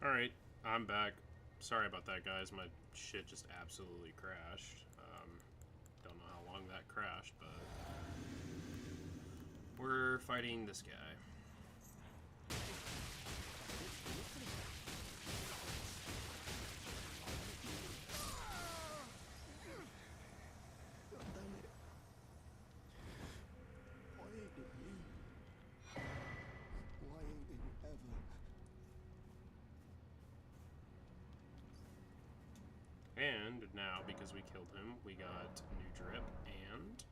Alright, I'm back. Sorry about that, guys. My shit just absolutely crashed. Don't know how long that crashed, but we're fighting this guy. And now, because we killed him, we got new drip and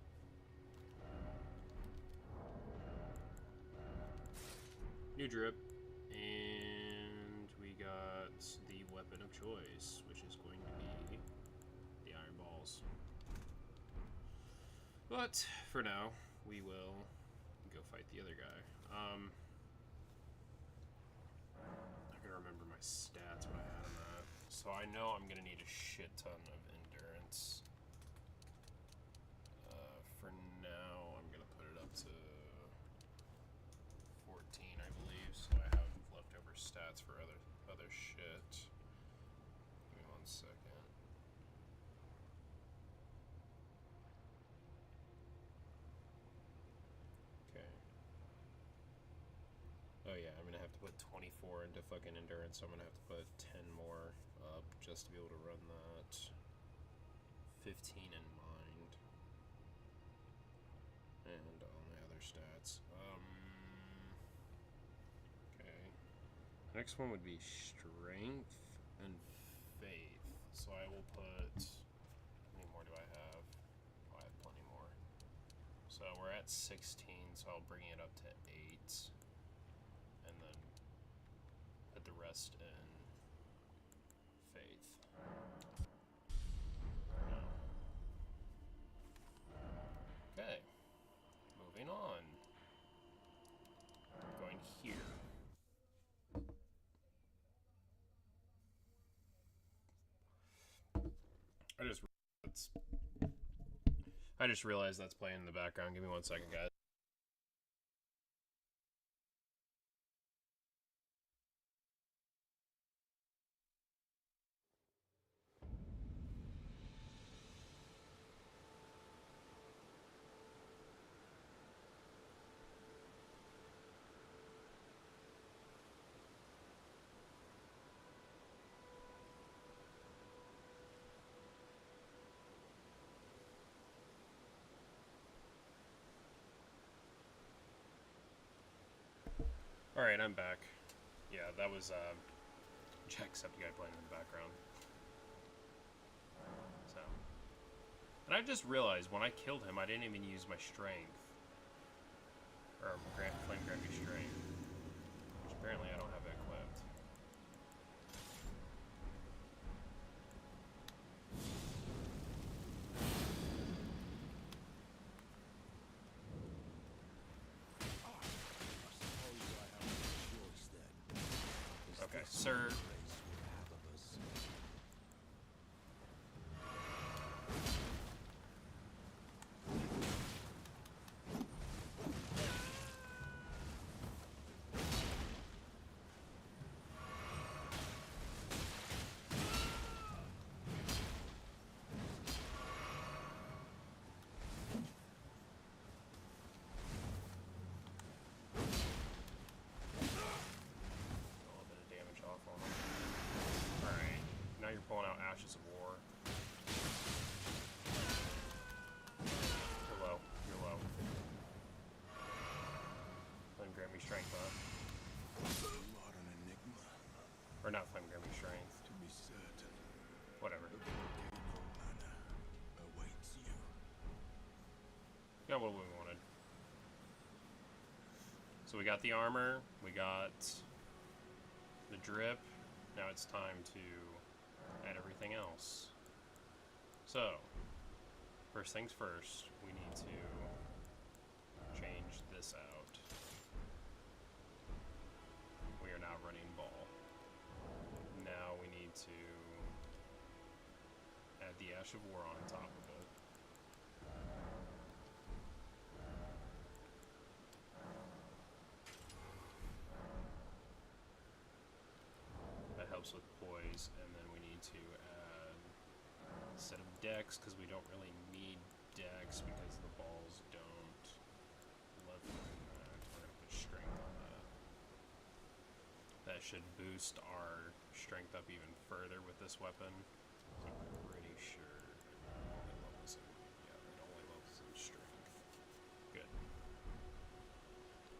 new drip, and we got the weapon of choice, which is going to be the iron balls. But for now, we will go fight the other guy. I gotta remember my stats, what I had on that. So I know I'm gonna need a shit ton of endurance. For now, I'm gonna put it up to 14, I believe, so I have leftover stats for other shit. Give me 1 second. Okay. Oh yeah, I'm gonna have to put 24 into fucking endurance, so I'm gonna have to put 10 more up just to be able to run that. 15 in mind. And all my other stats. Okay. Next one would be strength and faith. So I will put. How many more do I have? Oh, I have plenty more. So we're at 16, so I'll bring it up to 8. And then put the rest in faith. No. Okay. Moving on. Going here. I just realized that's playing in the background. Give me 1 second, guys. Alright, I'm back. Yeah, that was Jacksepticeye playing in the background. So. And I just realized when I killed him, I didn't even use my strength. Or Flame Gravity Strength. Which apparently I don't have equipped. Okay, sir. Now you're pulling out Ashes of War. You're low. You're low. Flame grant me strength, huh? What an enigma. Or not flame grant me strength. To be certain. Whatever. The volcano manor awaits you. Got what we wanted. So we got the armor. We got the drip. Now it's time to add everything else. So, first things first, we need to change this out. We are now running ball. Now we need to add the Ash of War on top of it. helps with poise, and then we need to add a set of dex, because we don't really need dex because the balls don't live like that. We're going to put strength on that. That should boost our strength up even further with this weapon. I'm pretty sure it only levels in, yeah, it only levels in strength. Good.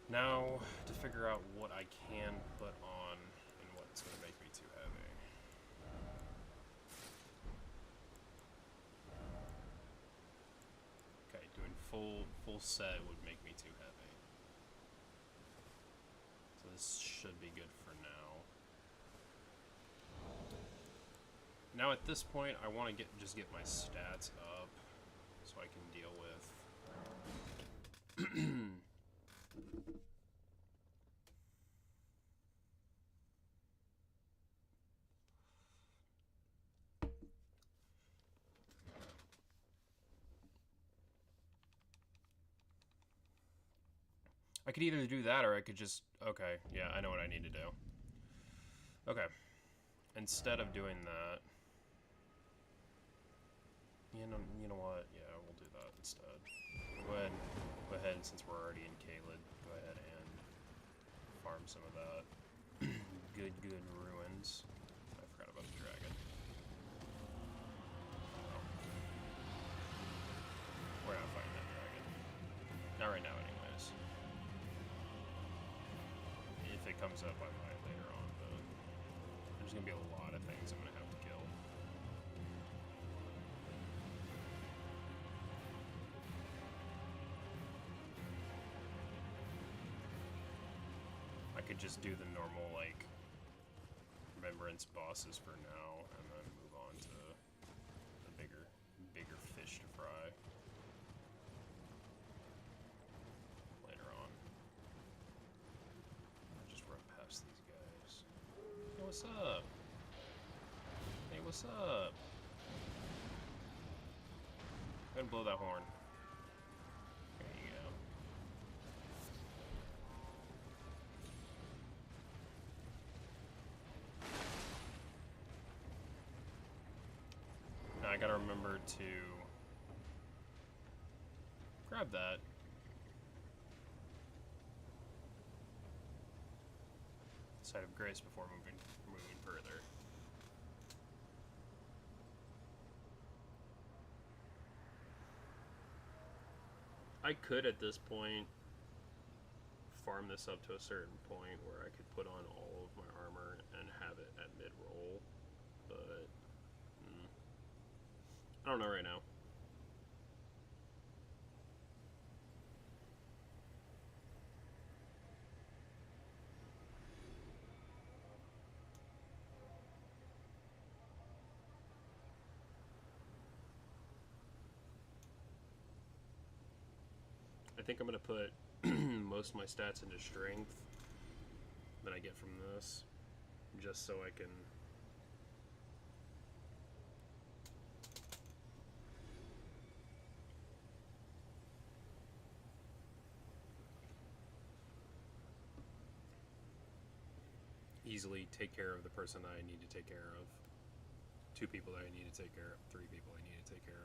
Now, to figure out what I can put on and what's going to make me too heavy. Okay, doing full set would make me too heavy. So this should be good for now. Now at this point, I want to just get my stats up so I can deal with I could either do that or I could just... Okay, yeah, I know what I need to do. Okay. Instead of doing that... You know what? Yeah, we'll do that instead. Go ahead, since we're already in Caelid, go ahead and farm some of that. good ruins. I forgot about the dragon. Oh. We're not fighting that dragon. Not right now, anyways. If it comes up, I might later on, but there's gonna be a lot of things I'm gonna have to kill. I could just do the normal, like, remembrance bosses for now, and then move on to the bigger fish to fry later on. I'll just run past these guys. Hey, what's up? Hey, what's up? Go ahead and blow that horn. There you go. Now I gotta remember to grab that. Site of grace before moving further. I could at this point farm this up to a certain point where I could put on all of my armor and have it at mid-roll, but I don't know right now. I think I'm going to put most of my stats into strength that I get from this, just so I can easily take care of the person that I need to take care of. 2 people that I need to take care of. 3 people I need to take care of.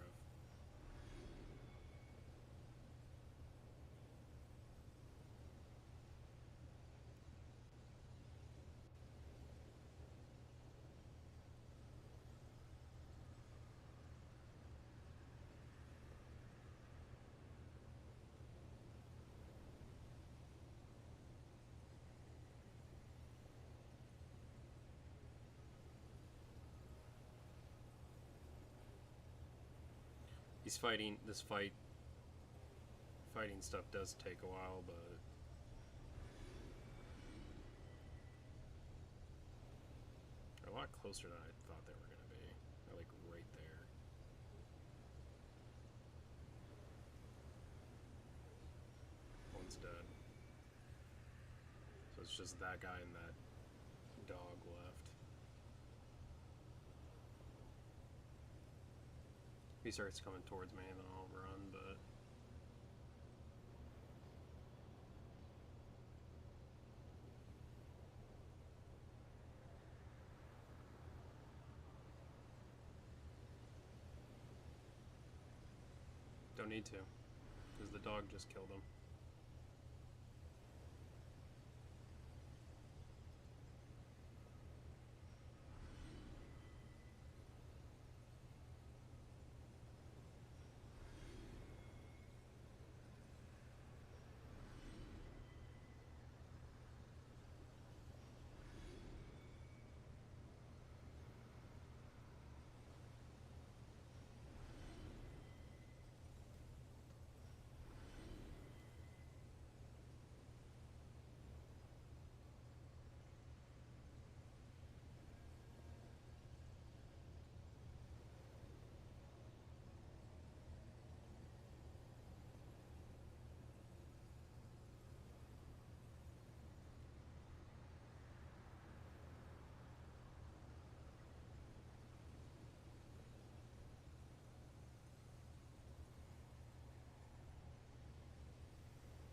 Fighting stuff does take a while, but they're a lot closer than I thought they were going to be. They're like right there. One's dead. So it's just that guy and that dog left. If he starts coming towards me, then I'll run, but... Don't need to, because the dog just killed him.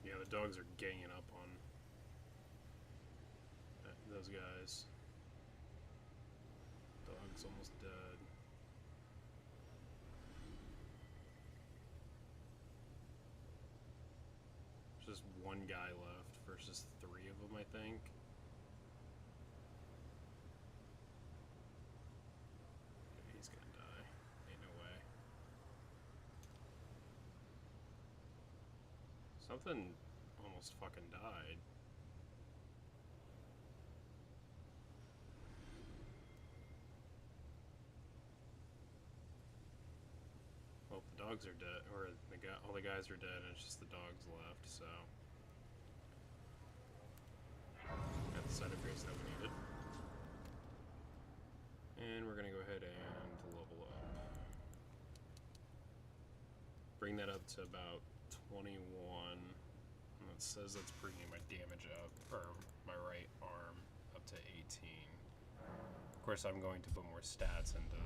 Yeah, the dogs are ganging up on those guys. Dog's almost dead. There's just one guy left versus 3 of them, I think. Okay, he's gonna die. Ain't no way. Something almost fucking died. Well, the dogs are dead, or all the guys are dead, and it's just the dogs left, so. Got the side upgrades that we needed. And we're gonna go ahead and level up. Bring that up to about 21. And it says that's bringing my damage up, or my right arm up to 18. Of course, I'm going to put more stats into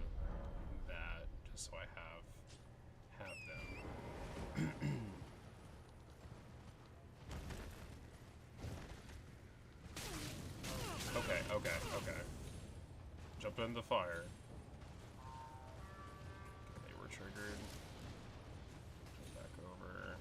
that just so I have them. Okay. Jump in the fire. Okay, they were triggered. Back over.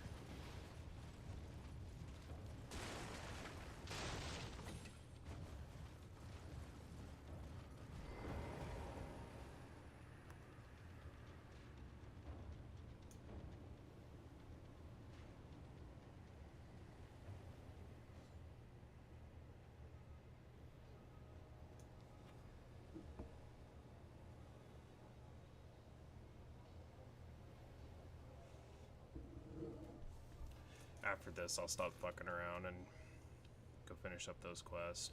After this, I'll stop fucking around and go finish up those quests.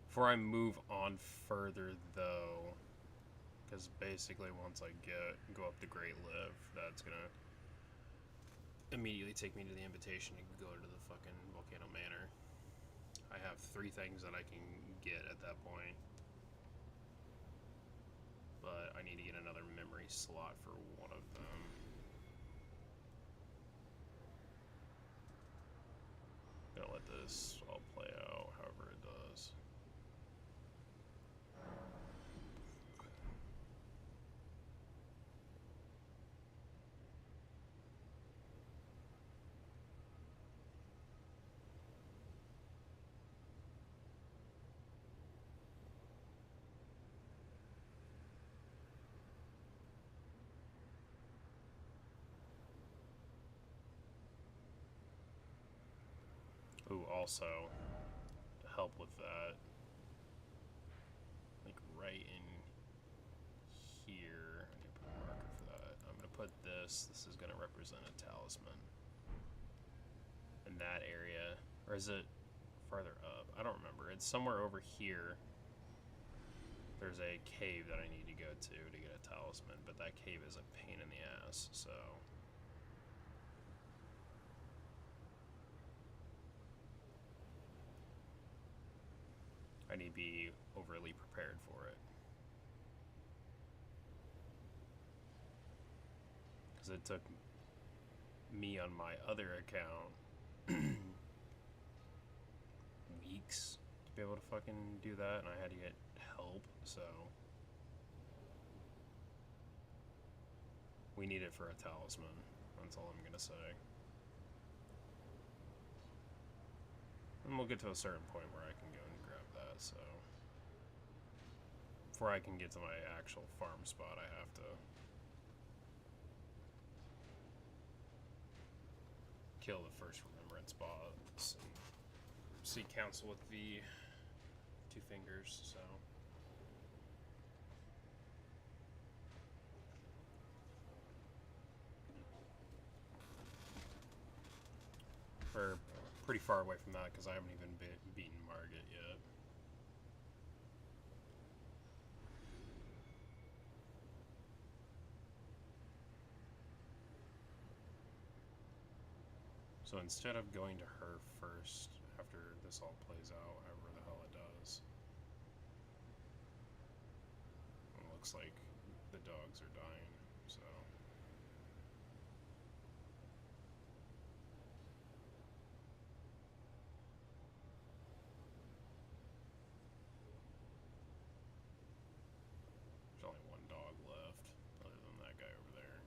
Before I move on further, though, because basically once I go up the Great Live, that's gonna immediately take me to the invitation to go to the fucking Volcano Manor. I have 3 things that I can get at that point. But I need to get another memory slot for one of them. Gonna let this all play out however it does. Ooh, also, to help with that, like right in here, I need to put a marker for that. I'm going to put this. This is going to represent a talisman. In that area, or is it farther up? I don't remember. It's somewhere over here. There's a cave that I need to go to get a talisman, but that cave is a pain in the ass, so. I need to be overly prepared for it. Because it took me on my other account weeks to be able to fucking do that, and I had to get help, so. We need it for a talisman. That's all I'm gonna say. And we'll get to a certain point where I can go and grab that, so... Before I can get to my actual farm spot, I have to... kill the first remembrance boss and seek counsel with the two fingers, so... We're pretty far away from that because I haven't even beaten Margit yet. So instead of going to her first after this all plays out, however the hell it does, it looks like the dogs are dying, so... There's only one dog left, other than that guy over there.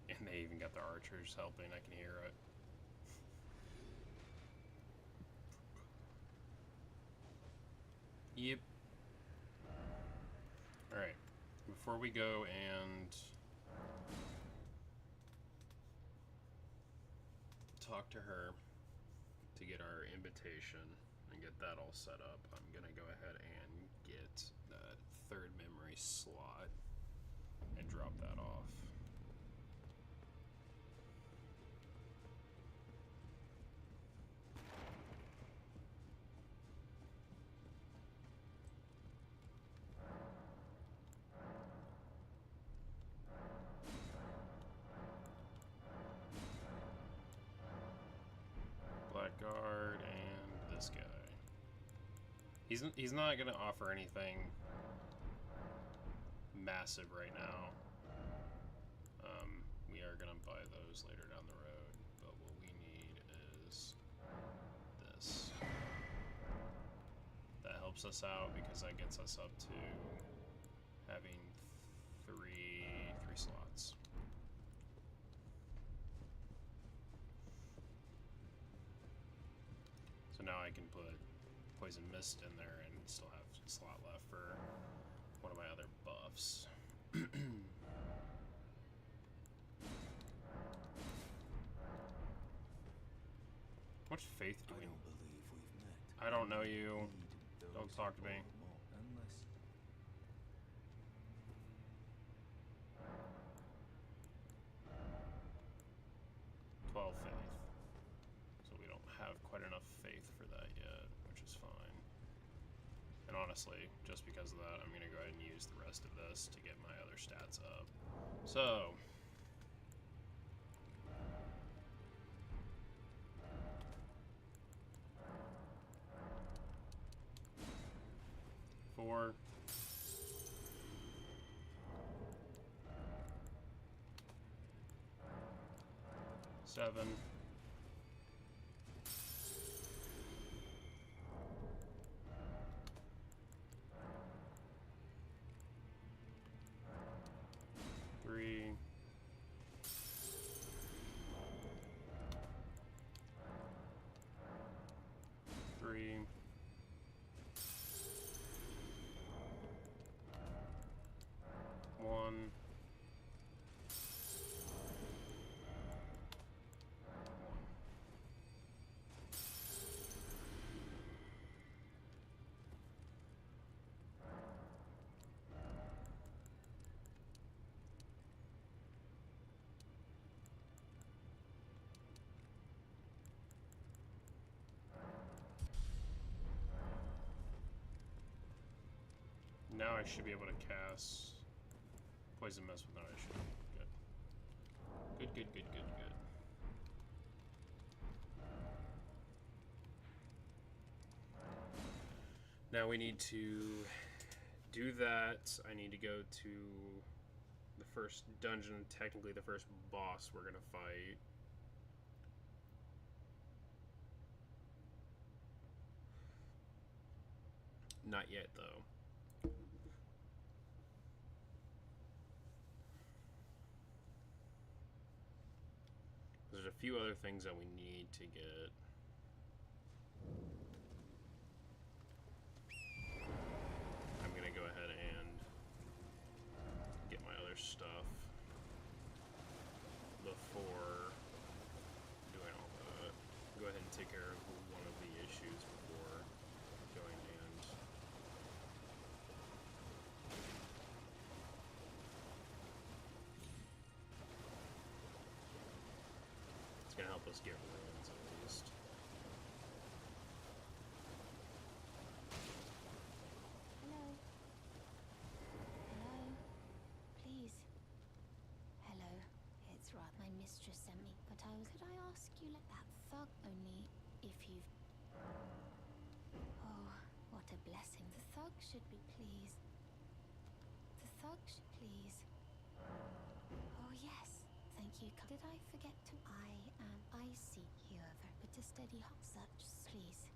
And they even got the archers helping, I can hear it. Yep. Alright, before we go and talk to her to get our invitation and get that all set up, I'm gonna go ahead and get that third memory slot and drop that off. Blackguard and this guy. He's not gonna offer anything massive right now. We are gonna buy those later down the road, but what we need is this. That helps us out because that gets us up to having three slots. So now I can put Poison Mist in there and still have a slot left for one of my other buffs. How much faith do we... I don't believe we've met. I don't know you. Don't talk to me. Unless 12 faith. So we don't have quite enough faith for that yet, which is fine. And honestly, just because of that, I'm going to go ahead and use the rest of this to get my other stats up. So... Four. Seven. Three. Three. One. Now I should be able to cast Poison mess with no issue. Good. Good. Now we need to do that. I need to go to the first dungeon, technically the first boss we're gonna fight. Not yet, though. There's a few other things that we need to get. I'm gonna go ahead and get my other stuff before doing all that. Go ahead and take care of one of the issues before going and it's gonna help us get ruins at least. Hello? Hello? Please? Hello, it's Rod. My mistress sent me, but I was... Could I ask you let that thug only if you've... Oh, what a blessing. The thug should be pleased. The thug should please. Oh, yes. Thank you. Did I forget to... I seek you over, but to steady heart such, please.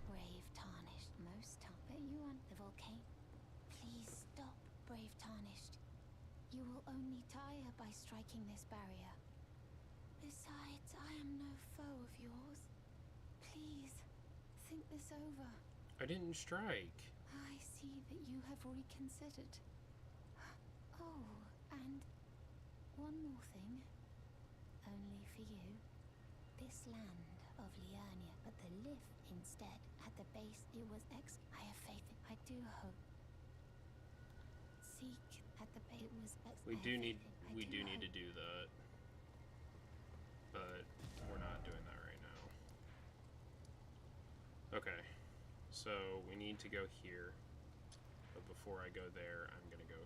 Brave Tarnished, most but you aren't the volcano. Please stop, Brave Tarnished. You will only tire by striking this barrier. Besides, I am no foe of yours. Please, think this over. I didn't strike. I see that you have reconsidered. Oh, and one more thing. Only for you. This land of Liurnia, but the lift instead, at the base, it was I have faith in... I do hope. Seek at the base, it was We do need to do that. But we're not doing that right now. Okay. So we need to go here. But before I go there, I'm gonna go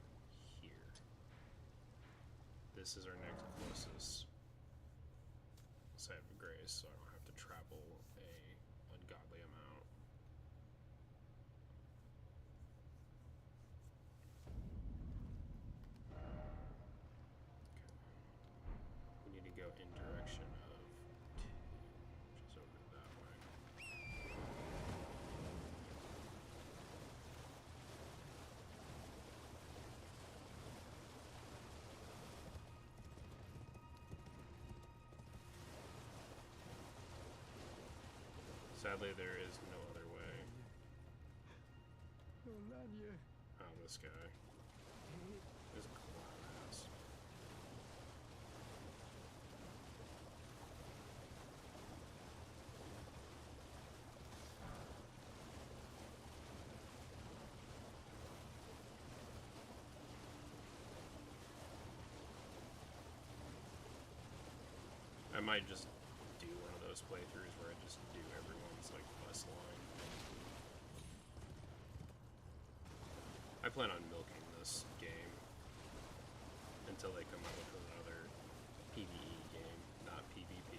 here. This is our next closest site of grace, so I don't have to travel a ungodly amount. Okay. We need to go in direction of 2, which is over that way. Sadly, there is no other way. Oh, this guy. This clown ass. I might just do one of those playthroughs where I just do everyone's like quest line. I plan on milking this game until they come out with another PvE game, not PvP.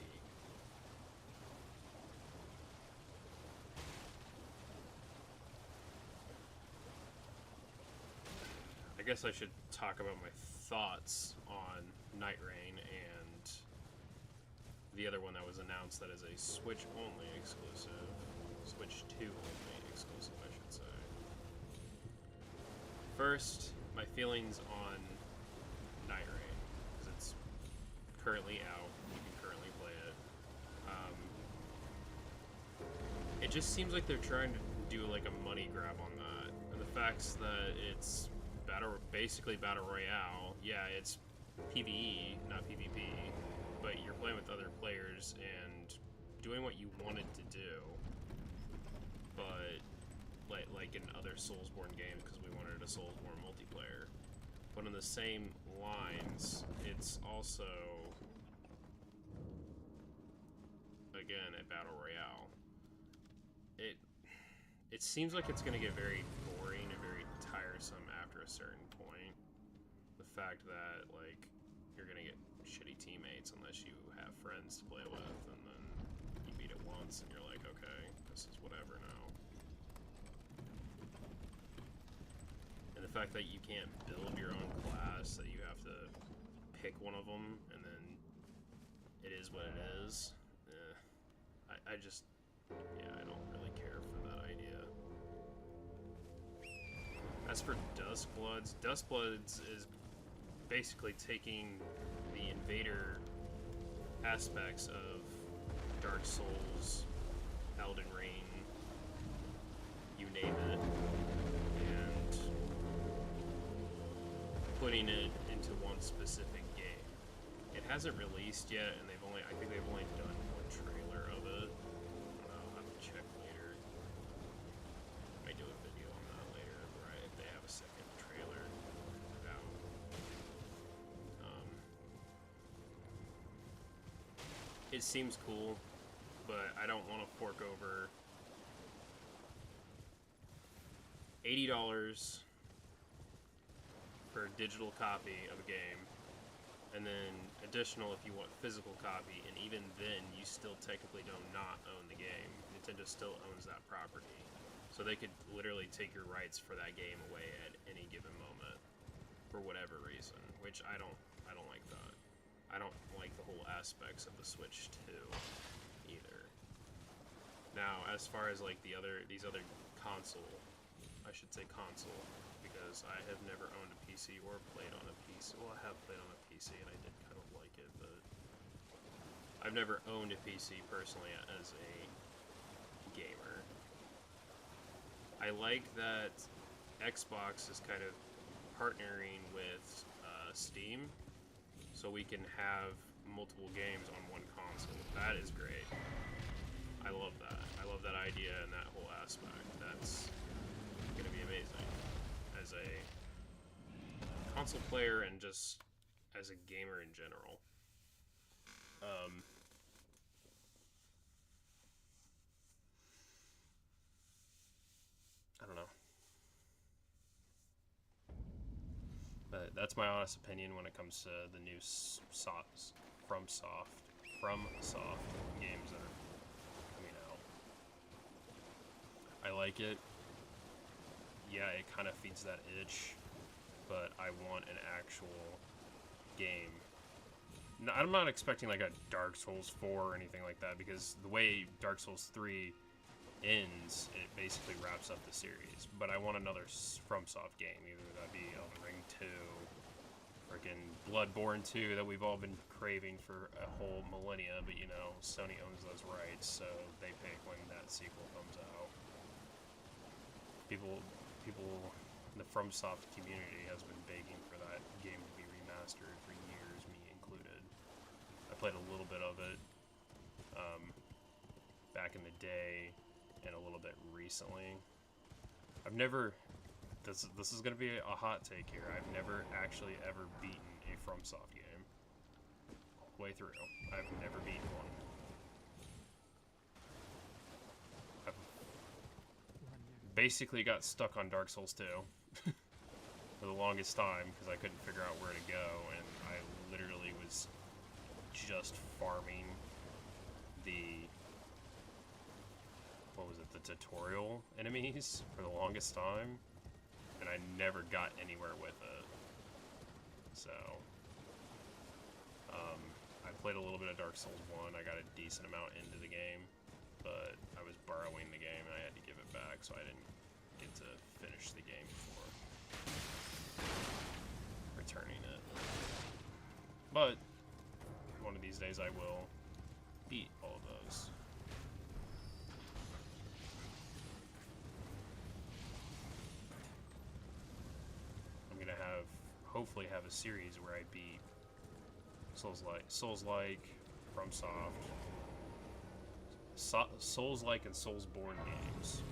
I guess I should talk about my thoughts on Night Rain and the other one that was announced that is a Switch-only exclusive. Switch 2 only exclusive, I should say. First, my feelings on Night Rain, because it's currently out. You can currently play it. It just seems like they're trying to do like a money grab on that. And the facts that it's basically Battle Royale. Yeah, it's PvE, not PvP. But you're playing with other players and doing what you wanted to do, but like in other Soulsborne games, because we wanted a Soulsborne multiplayer. But on the same lines, it's also again a battle royale. It seems like it's going to get very boring and very tiring tiresome after a certain point. The fact that, like, you're gonna get shitty teammates unless you have friends to play with, and then you beat it once and you're like, okay, this is whatever now. And the fact that you can't build your own class, that you have to pick one of them, and then it is what it is. I just, yeah, I don't really care for that idea. As for Duskbloods is basically taking the invader aspects of Dark Souls, Elden Ring, you name it, and putting it into one specific game. It hasn't released yet, and I think they've only done one trailer of it. I'll have to check later. I might do a video on that later, right? If they have a second trailer out. It seems cool, but I don't want to fork over $80 for a digital copy of a game, and then additional if you want physical copy, and even then you still technically do not own the game. Nintendo still owns that property, so they could literally take your rights for that game away at any given moment for whatever reason, which I don't like that. I don't like the whole aspects of the Switch 2 either. Now, as far as like these other console, I should say console, because I have never owned a PC or played on a PC. Well, I have played on a PC and I did kind of like it, but I've never owned a PC personally as a gamer. I like that Xbox is kind of partnering with Steam, so we can have multiple games on one console. That is great. I love that. I love that idea and that whole aspect. That's gonna be amazing as a console player and just as a gamer in general. I don't know. But that's my honest opinion when it comes to the new FromSoft games that are coming out. I like it. Yeah, it kind of feeds that itch, but I want an actual game. No, I'm not expecting like a Dark Souls 4 or anything like that, because the way Dark Souls 3 ends, it basically wraps up the series. But I want another FromSoft game, either that be Elden Ring 2, freaking Bloodborne 2 that we've all been craving for a whole millennia, but you know, Sony owns those rights, so they pick when that sequel comes out. People in the FromSoft community has been begging for that game to be remastered for years, me included. I played a little bit of it back in the day and a little bit recently. I've never, this is going to be a hot take here, I've never actually ever beaten a FromSoft game. All the way through. I've never beaten one. Basically got stuck on Dark Souls 2 for the longest time because I couldn't figure out where to go, and I literally was just farming the, what was it, the tutorial enemies for the longest time, and I never got anywhere with it. So I played a little bit of Dark Souls 1, I got a decent amount into the game, but I was borrowing the game and I had to give it back, so I didn't get to finish the game before returning it. But one of these days I will beat all of those. I'm gonna hopefully have a series where I beat Souls-like, FromSoft, Souls-like and Soulsborne games.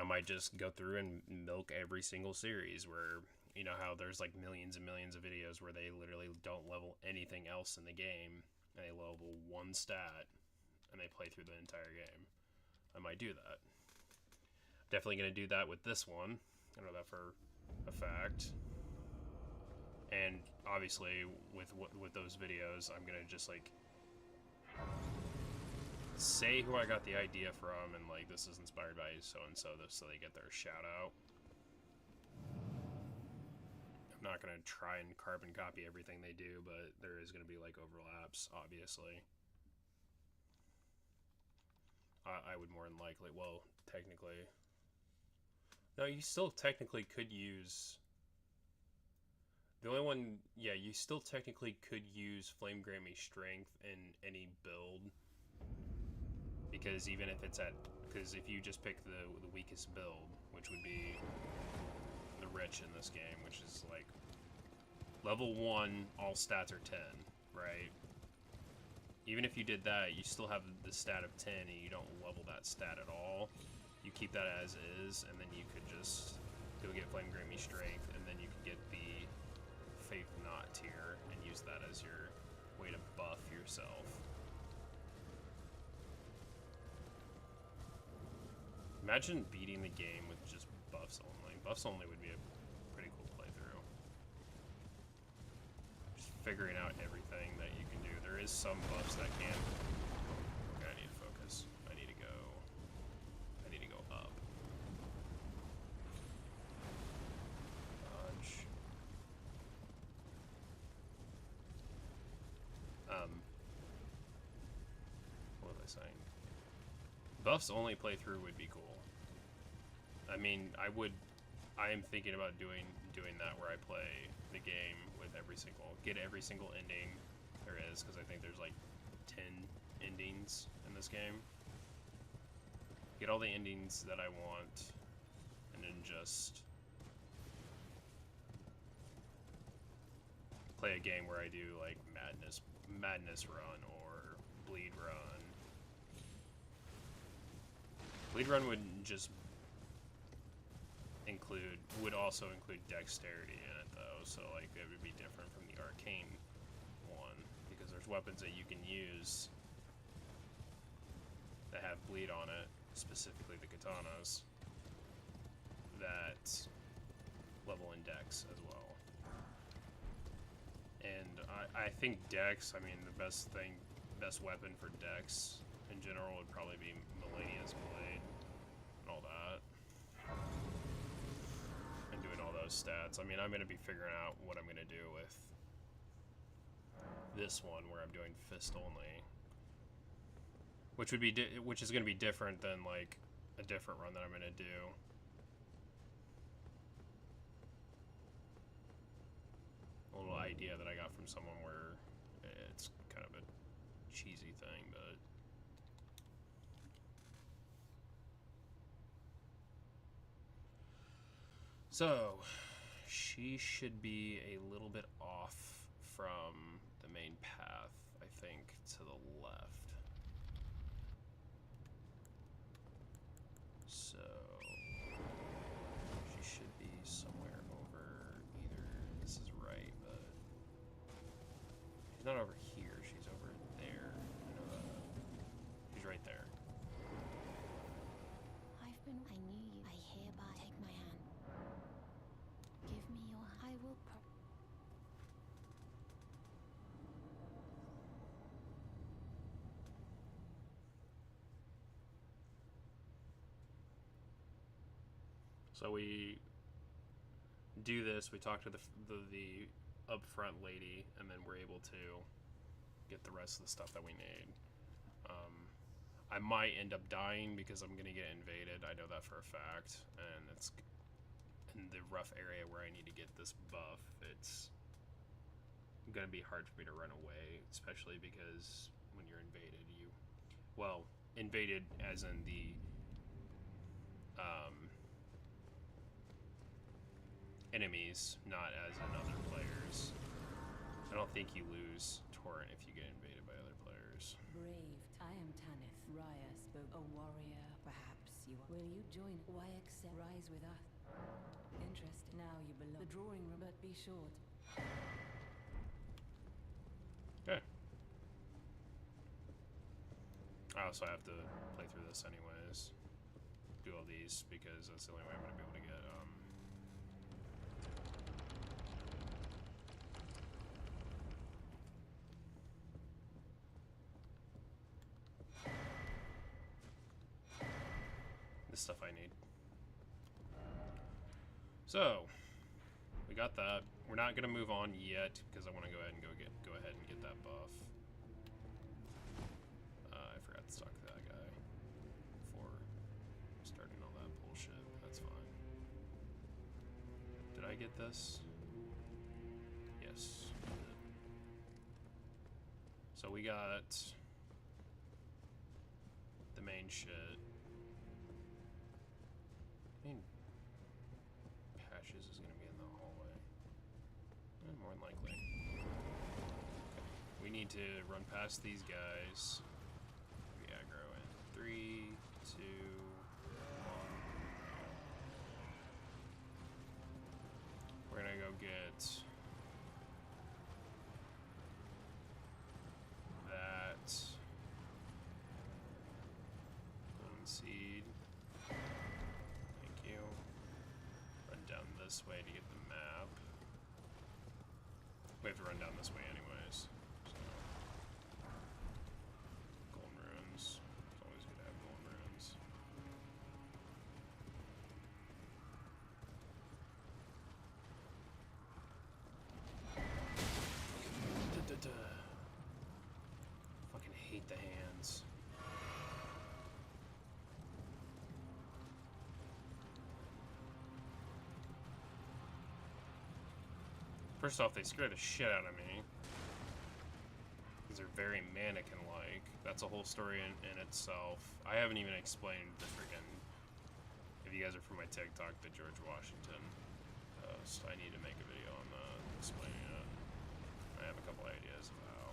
might just go through and milk every single series where, you know how there's like millions and millions of videos where they literally don't level anything else in the game, and they level one stat, and they play through the entire game. I might do that. Definitely going to do that with this one. I know that for a fact. And obviously, with those videos, I'm going to just like say who I got the idea from, and like this is inspired by so and so, so they get their shout out. I'm not gonna try and carbon copy everything they do, but there is gonna be like overlaps, obviously. I would more than likely, well, technically, no, you still technically could use. The only one, yeah, you still technically could use Flame Grant Me Strength in any build. Because even if it's because if you just pick the weakest build, which would be the Rich in this game, which is like level 1, all stats are 10, right? Even if you did that, you still have the stat of 10 and you don't level that stat at all. You keep that as is, and then you could just go get Flame Grant Me Strength, and then you could get the Faith Knot tier and use that as your way to buff yourself. Imagine beating the game with just buffs only. Buffs only would be a pretty cool playthrough. Just figuring out everything that you can do. There is some buffs that can. Okay, I need to focus. I need to go up. Dodge. What was I saying? Buffs only playthrough would be cool. I mean, I am thinking about doing that where I play the game with get every single ending there is, because I think there's like 10 endings in this game. Get all the endings that I want, and then just play a game where I do like Madness Run or Bleed Run. Bleed Run would also include dexterity in it though, so like it would be different from the arcane one, because there's weapons that you can use that have bleed on it, specifically the katanas, that level in dex as well. And I think dex, I mean the best weapon for dex in general would probably be Melania's Blade and all that. And doing all those stats. I mean, I'm going to be figuring out what I'm going to do with this one where I'm doing fist only. Which is going to be different than like a different run that I'm going to do. A little idea that I got from someone where it's kind of a cheesy thing, but so she should be a little bit off from the main path, I think, to the left. So she should be somewhere over either, this is right, but she's not over here, she's over there. I know that. She's right there. I knew you. I hereby take my hand. Give me your. I will. So we do this. We talk to the upfront lady, and then we're able to get the rest of the stuff that we need. I might end up dying because I'm gonna get invaded. I know that for a fact, and it's in the rough area where I need to get this buff. It's gonna be hard for me to run away, especially because when you're invaded, invaded as in the enemies, not as in other players. I don't think you lose torrent if you get invaded by other players. Brave, I am Tanith. Raya spoke. A warrior, perhaps. you are. Will you join? Why accept? Rise with us. Interest. Now you belong. The drawing room, but be short. Okay. Oh, so I have to play through this anyways. Do all these because that's the only way I'm gonna be able to get the stuff I need. So we got that. We're not gonna move on yet because I want to go ahead and go ahead and get that buff. I forgot to talk to that guy before starting all that bullshit. That's fine. Did I get this? Yes. I did. So we got the main shit. I mean, Patches is going to be in the hallway. More than likely. Okay. We need to run past these guys. We aggro in 3, 2, 1. We're going to go get that golden seed. Thank you. Run down this way to get the map. We have to run down this way anyways. So golden runes. It's always good to have golden runes. Fucking hate the hands. First off, they scare the shit out of me. Because they're very mannequin-like. That's a whole story in itself. I haven't even explained the friggin'... If you guys are from my TikTok, the George Washington post, I need to make a video on that, explaining it. I have a couple ideas of how.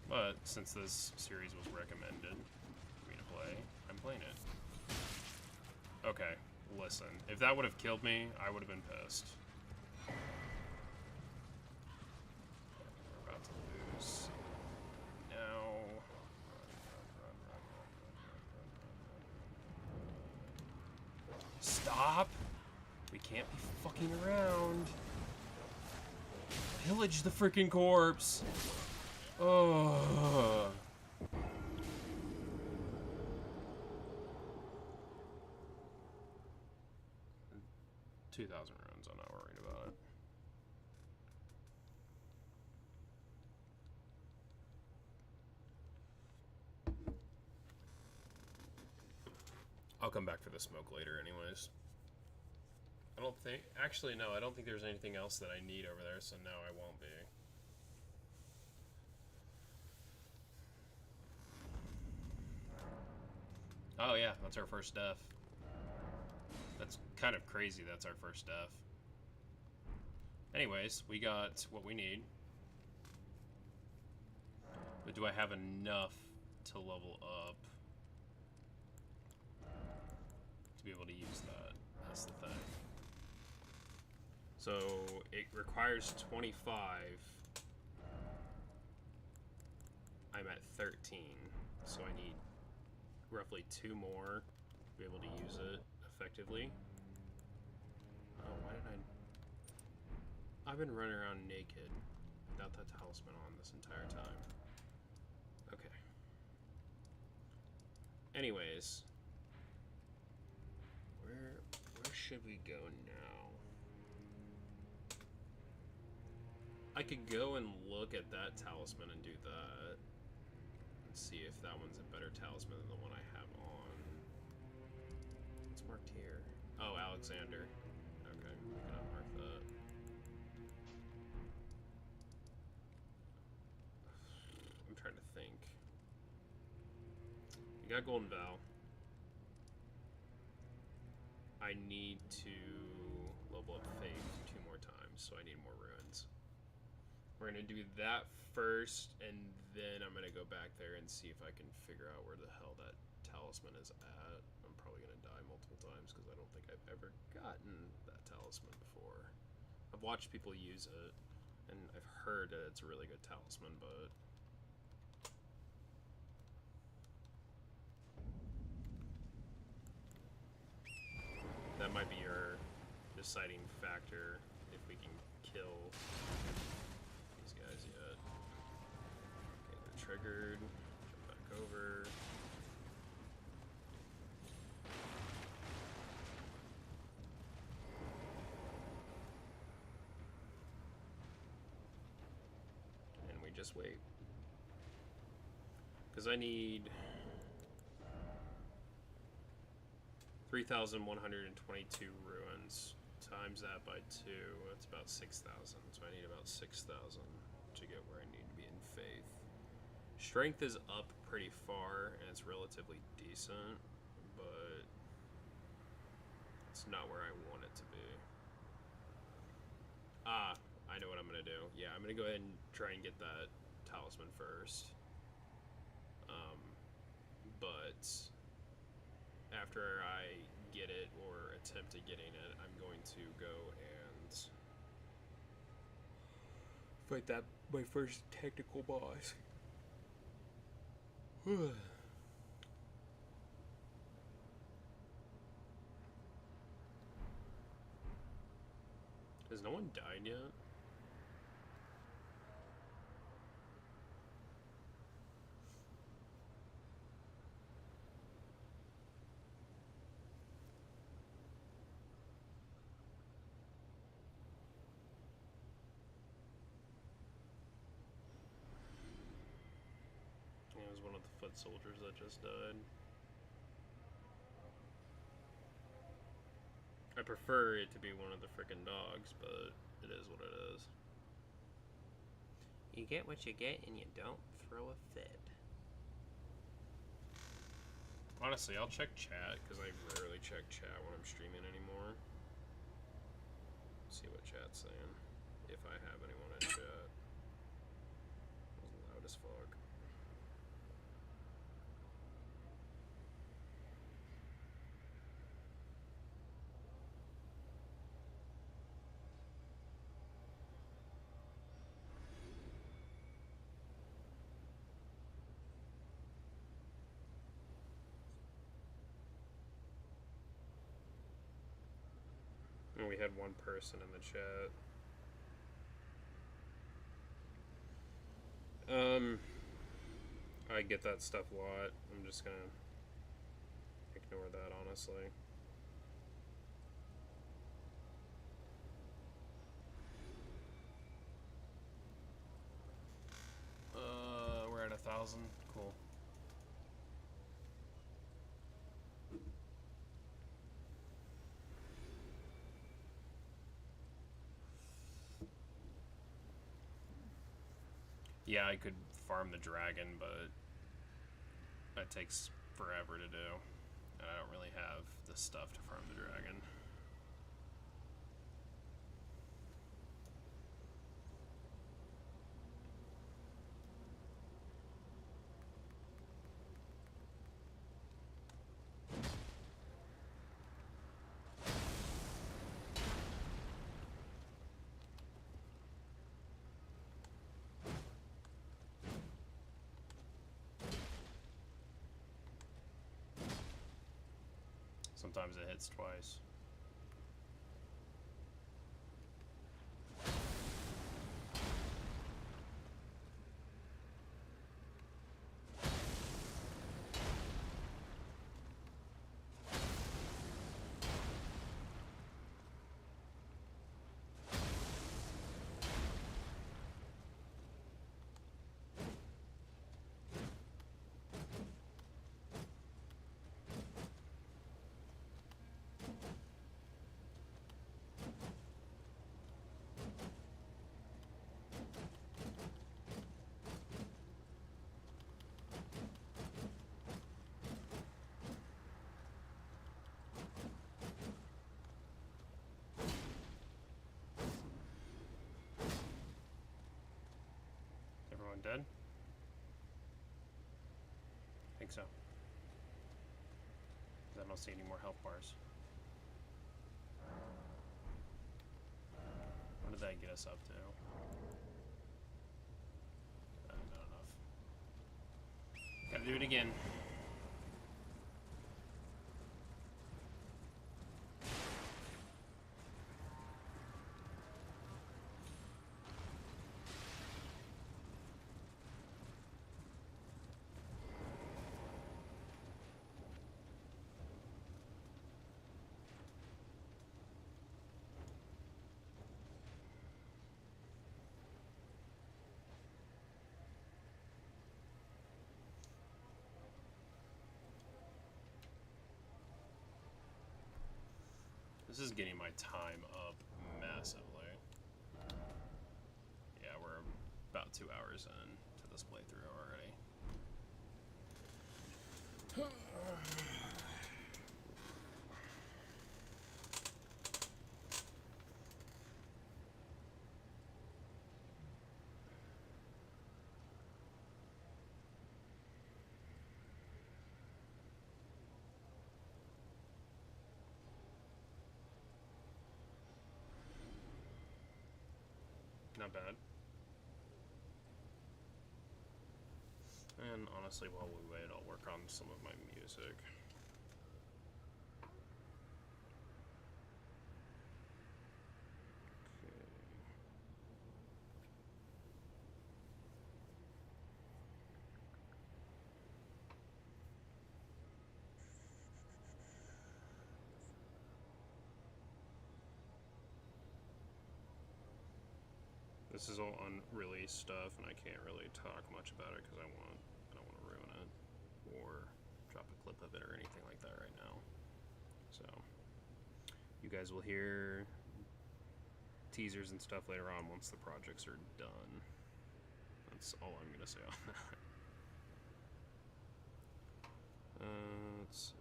But, since this series was recommended for me to play, I'm playing it. Okay. Listen, if that would have killed me, I would have been pissed. We're about to lose. Now. Run. Stop! We can't be fucking around. Pillage the freaking corpse! Oh. 2,000 runes, I'm not worried about it. I'll come back for the smoke later anyways. I don't think... Actually, no, I don't think there's anything else that I need over there, so no, I won't be. Oh yeah, that's our first death. That's kind of crazy that's our first death. Anyways, we got what we need. But do I have enough to level up to be able to use that? That's the thing. So it requires 25. I'm at 13. So I need roughly 2 more to be able to use it effectively. Oh, why did I've been running around naked without that talisman on this entire time. Okay. Anyways, where should we go now? I could go and look at that talisman and do that. And see if that one's a better talisman than the one I have on. It's marked here. Oh, Alexander. Okay, we can unmark that. I'm trying to think. We got Golden Vow. I need to level up Faith 2 more times, so I need more ruins. We're gonna do that first, and then I'm gonna go back there and see if I can figure out where the hell that talisman is at. I'm probably gonna die multiple times because I don't think I've ever gotten that talisman before. I've watched people use it, and I've heard that it's a really good talisman, but that might be your deciding factor if we can kill these guys yet. Okay, they're triggered. Jump back over. And we just wait. Because I need 3,122 ruins. Times that by 2, that's about 6,000. So I need about 6,000 to get where I need to be in faith. Strength is up pretty far, and it's relatively decent, but it's not where I want it to be. Ah, I know what I'm going to do. Yeah, I'm going to go ahead and try and get that talisman first. But after I get it or attempt at getting it, I'm going to go and fight that my first technical boss. Has no one died yet? It was one of the foot soldiers that just died. I prefer it to be one of the frickin' dogs, but it is what it is. You get what you get and you don't throw a fit. Honestly, I'll check chat, because I rarely check chat when I'm streaming anymore. See what chat's saying. If I have anyone in chat. It was loud as fuck. And we had one person in the chat. I get that stuff a lot. I'm just gonna ignore that, honestly. We're at 1,000. Cool. Yeah, I could farm the dragon, but that takes forever to do. And I don't really have the stuff to farm the dragon. Sometimes it hits twice. dead? I think so. 'Cause I don't see any more health bars. What did that get us up to? Not enough. Gotta do it again. This is getting my time up massively. Yeah, we're about 2 hours in to this playthrough already. Not bad. And honestly, while we wait, I'll work on some of my music. Okay. This is all unreleased stuff, and I can't really talk much about it because I don't want to ruin it or drop a clip of it or anything like that right now. So you guys will hear teasers and stuff later on once the projects are done. That's all I'm gonna say on that. Let's see.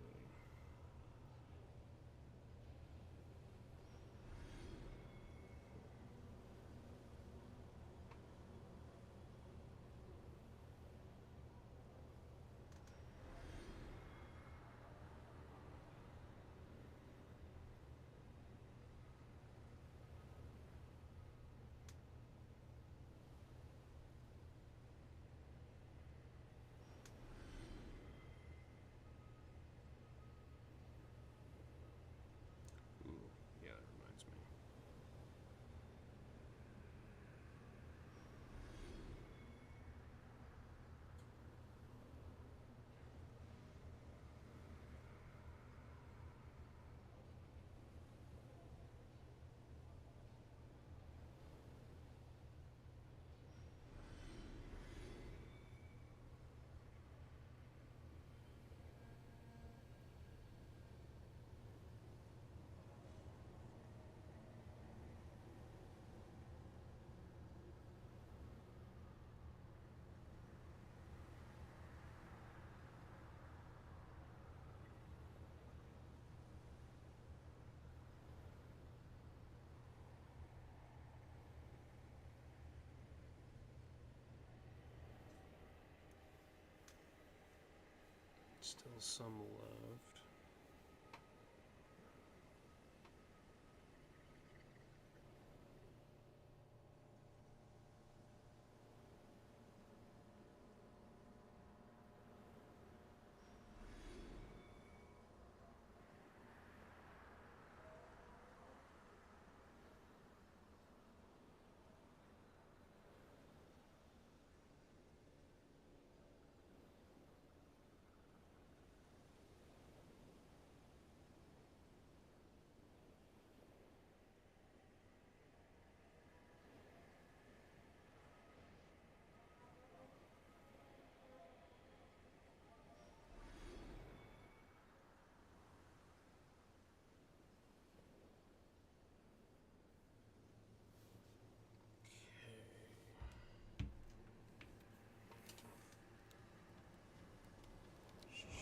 Ooh, yeah, that reminds me. Still some left.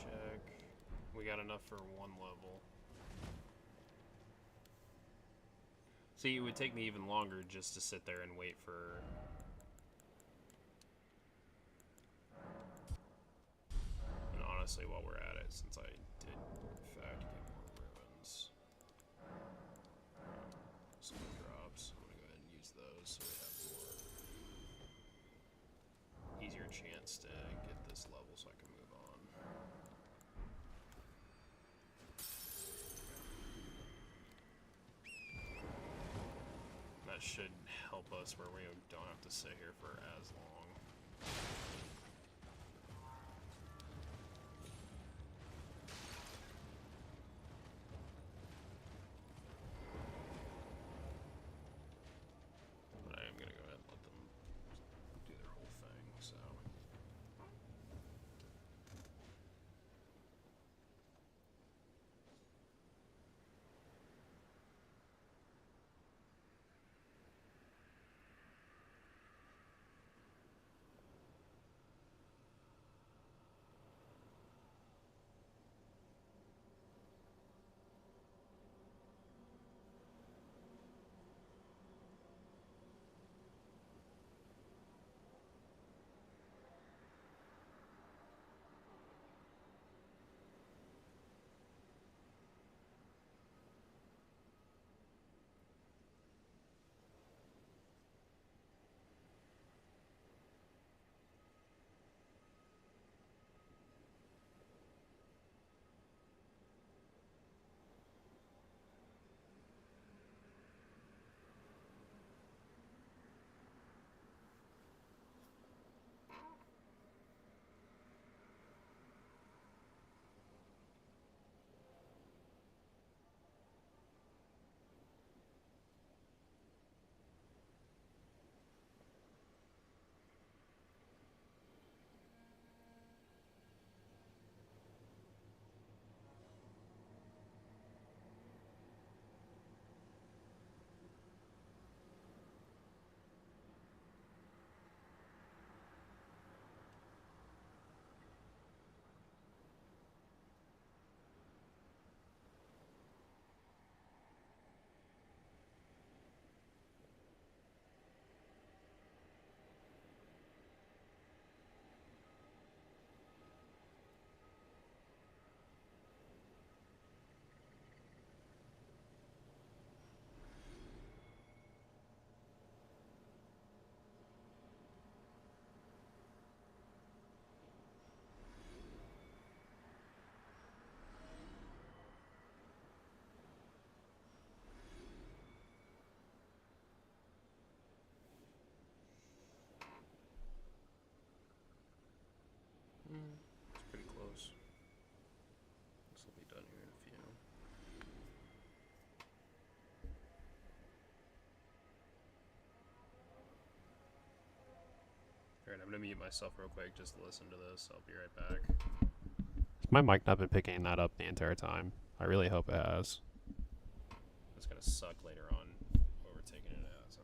Check. We got enough for one level. See, it would take me even longer just to sit there and wait for honestly, while we're at it, since I did in fact get more ruins, skill drops, I'm gonna go ahead and use those so we have more easier chance to get this level so I can move on. That should help us where we don't have to sit here for as long. But I am going to go ahead and let them do their whole thing, so... It's pretty close. This will be done here in a few. Alright, I'm gonna mute myself real quick just to listen to this. I'll be right back. Has my mic not been picking that up the entire time? I really hope it has. It's gonna suck later on what we're taking it as.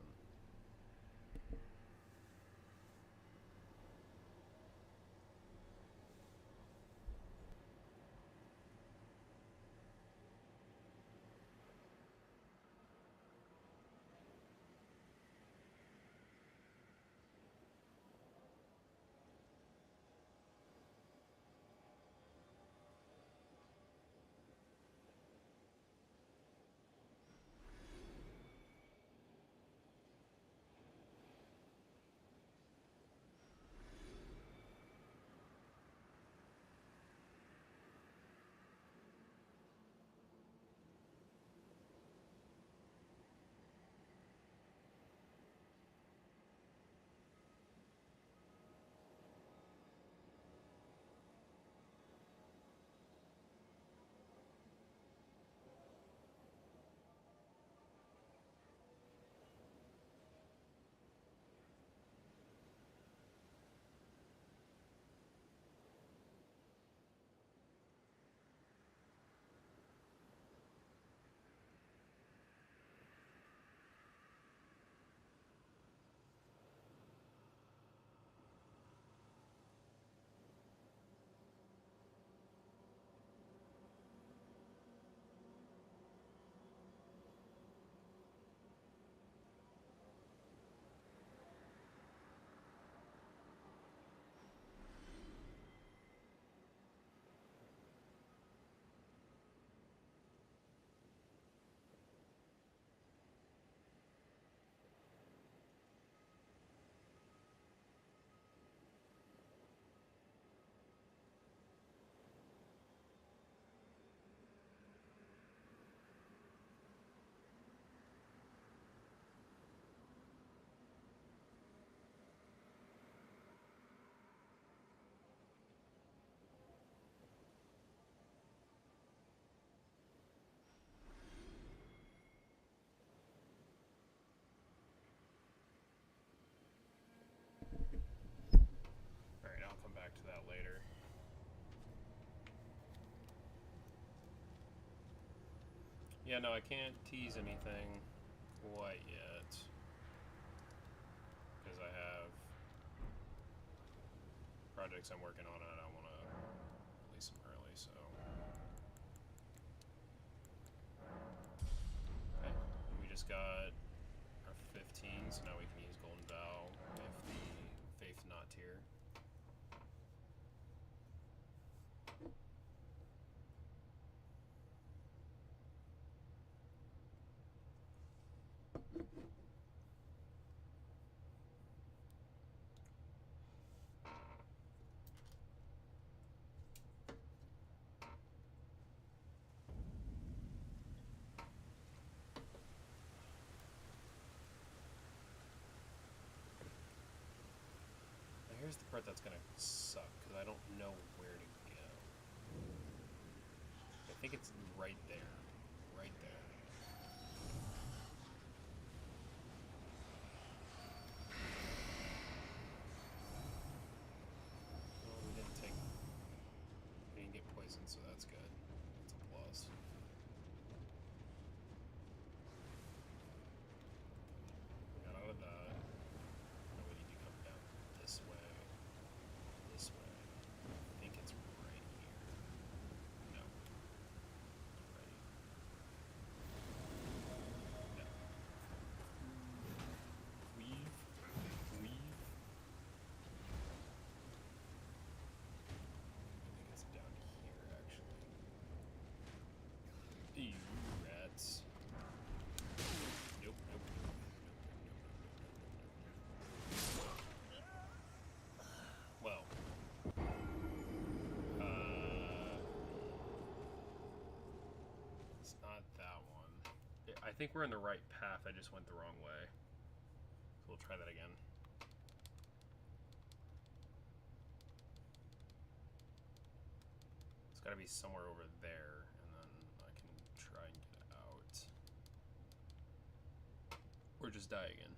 Yeah, no, I can't tease anything quite yet. Because I have projects I'm working on and I don't want to release them early, so. Okay, and we just got our 15, so now we can use Golden Vow with the Faith Not tier. Here's the part that's gonna suck, because I don't know where to go. I think it's right there. Right there. Well, we didn't get poisoned, so that's good. That's a plus. We got out of that. Now we need to come down this way. This way. I think it's right here. No. Right. No. Weave. Weave. I think it's down here, actually. Ew, rats. Nope, nope, nope, nope, nope, nope, nope, nope. Well. It's not that one. I think we're in the right path, I just went the wrong way. So we'll try that again. It's gotta be somewhere over there, and then I can try and get out. Or just die again.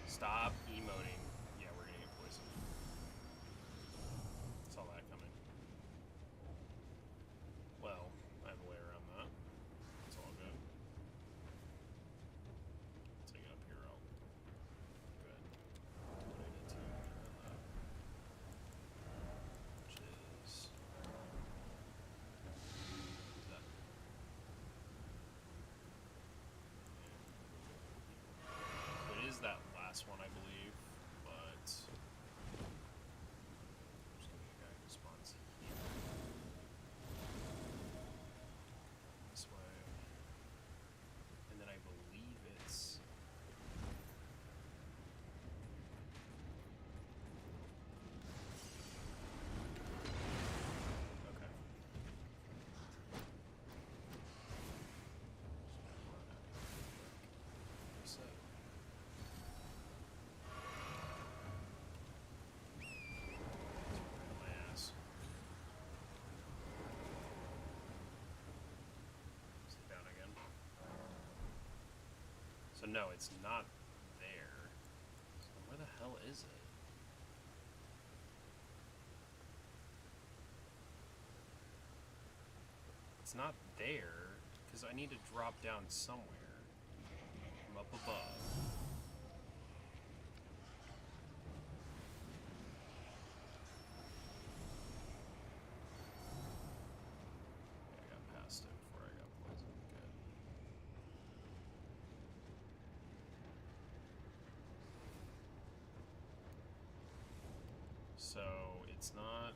Stop emoting. Yeah, we're gonna get poisoned. Saw that coming. Well, I have a way around that. It's all good. Take it up here, I'll go ahead and do what I need to on that. Which is that. So it is that last one, I believe, but I'm just gonna get a guy who spawns here. This way. And then I believe it's okay. So my ass. Sit down again. So no, it's not there. So where the hell is it? It's not there, because I need to drop down somewhere. From up above. I got past it before I got poisoned. Good. So it's not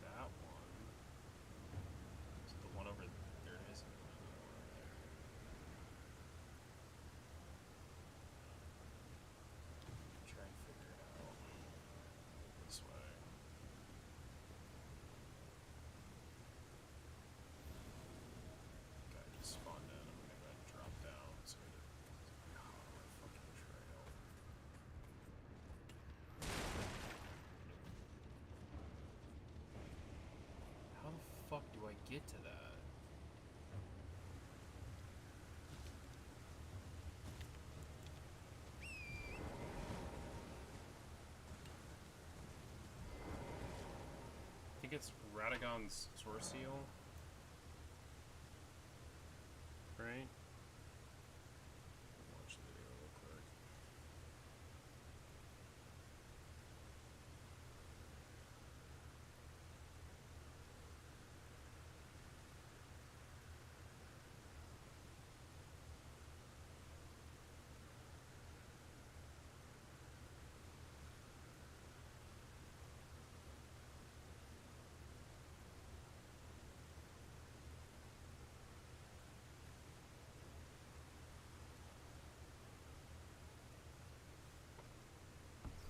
that one. It's the one over there. It isn't the one over there. Try and figure it out. This way. Guy just spawned in. fuck do I get to that? I think it's Radagon's Source Seal. Right? Watch the video real quick.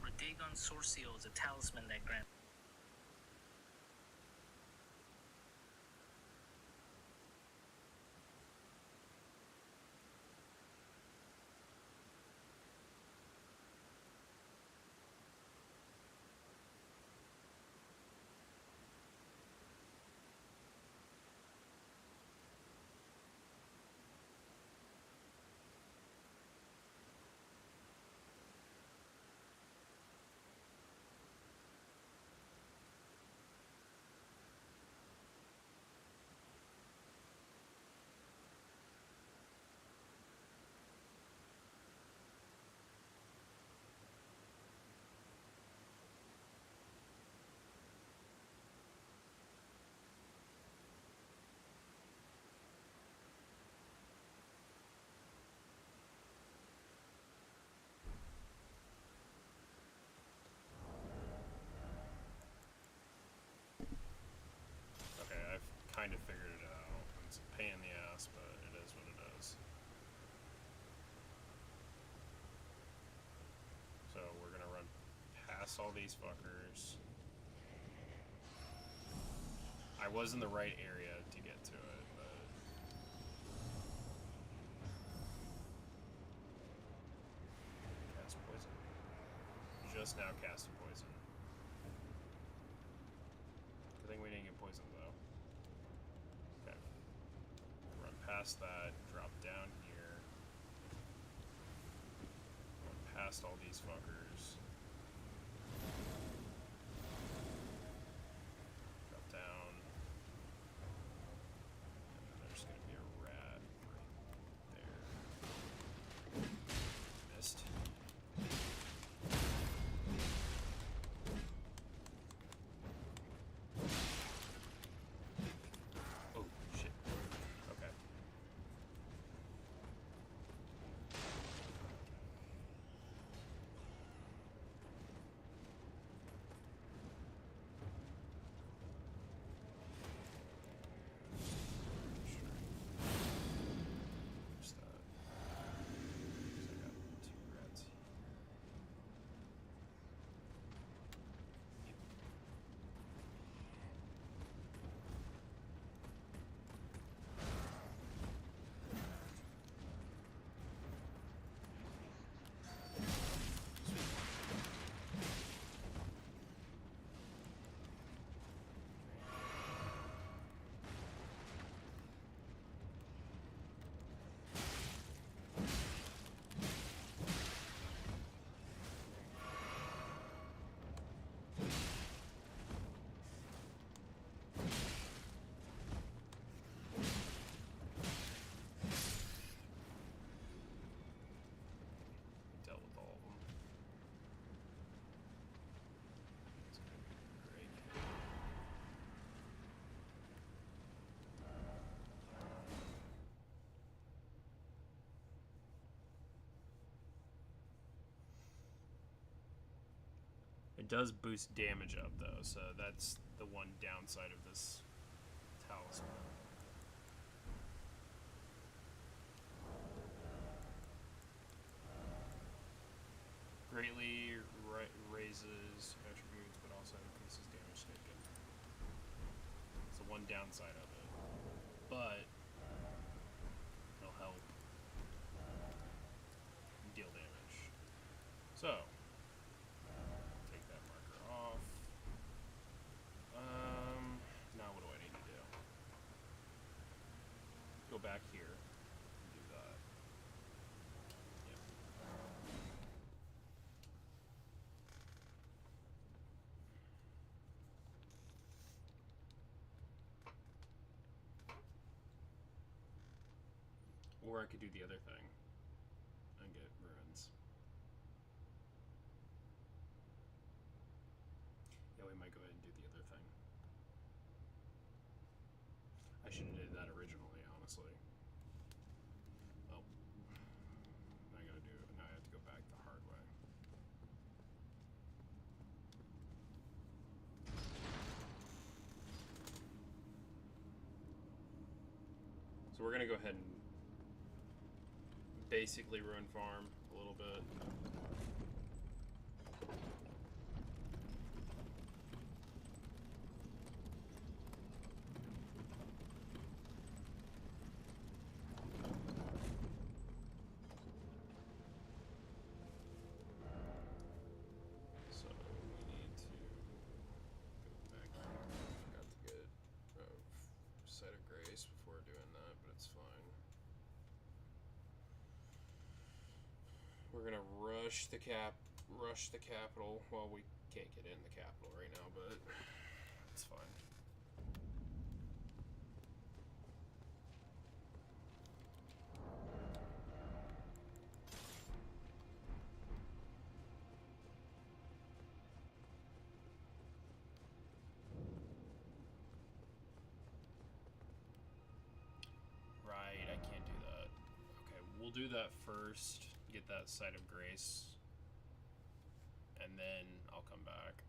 Radagon's Source Seal is a talisman that grants Okay, I've kind of figured it out. It's a pain in the ass, but it is what it is. So we're gonna run past all these fuckers. I was in the right area to get to it, but cast poison. Just now casted poison. Good thing we didn't get poisoned though. Okay. Run past that, drop down here. Run past all these fuckers. Drop down. And there's gonna be a rat right there. Missed. Oh, shit. Okay. Where's that? 'Cause I got two rats here. Yep. Dealt with all of them. It's gonna be great. It does boost damage up though, so that's the one downside of this talisman. Greatly raises attributes, but also increases damage taken. It's the one downside of it, but it'll help deal damage. So, take that marker off. Now what do I need to do? back here and do that. Yep. Or I could do the other thing and get ruins. Yeah, we might go ahead and do the other thing. I should have did that originally, honestly. Well, now I have to go back the hard way. So we're gonna go ahead and basically ruin farm a little bit. So we need to go back here. I forgot to get a site of grace before doing that, but it's fine. We're gonna rush the capital. Well, we can't get in the capital right now, but it's fine. Right, I can't do that. Okay, we'll do that first. Get that site of grace. And then I'll come back.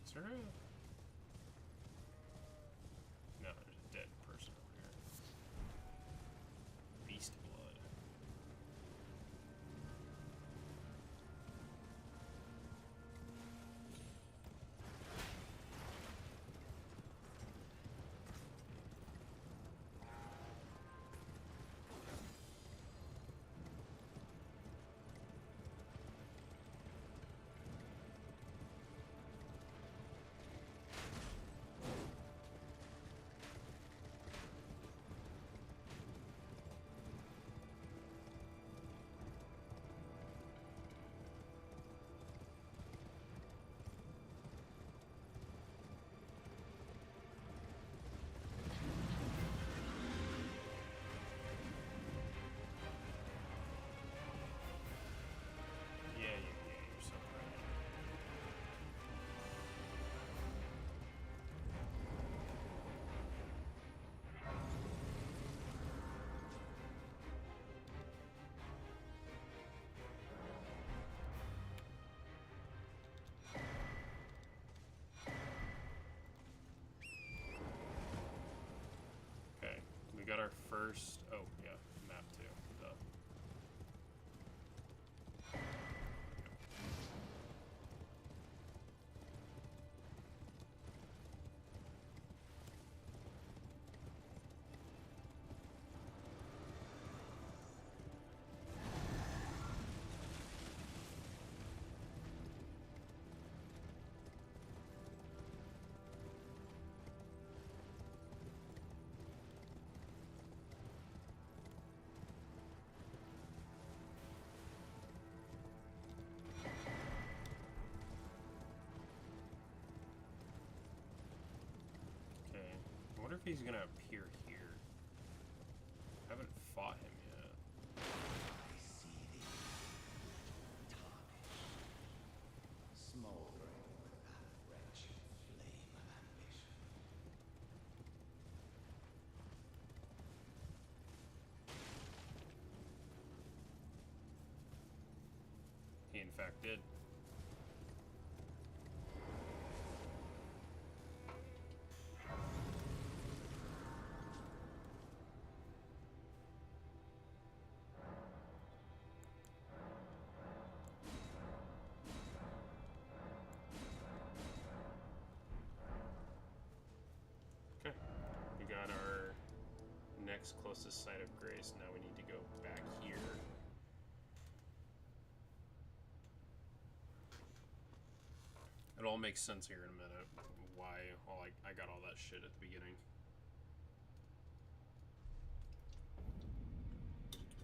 Is there a... No, there's a dead person over here. Beast blood. You're so right. Okay, we got our first... Oh, yeah, map too. Duh. I wonder if he's gonna appear here. I haven't fought him yet. I see thee. Tarnish. in fact did. Okay, we got our next closest site of grace. Now we need to go back here. It all makes sense here in a minute. Why I got all that shit at the beginning.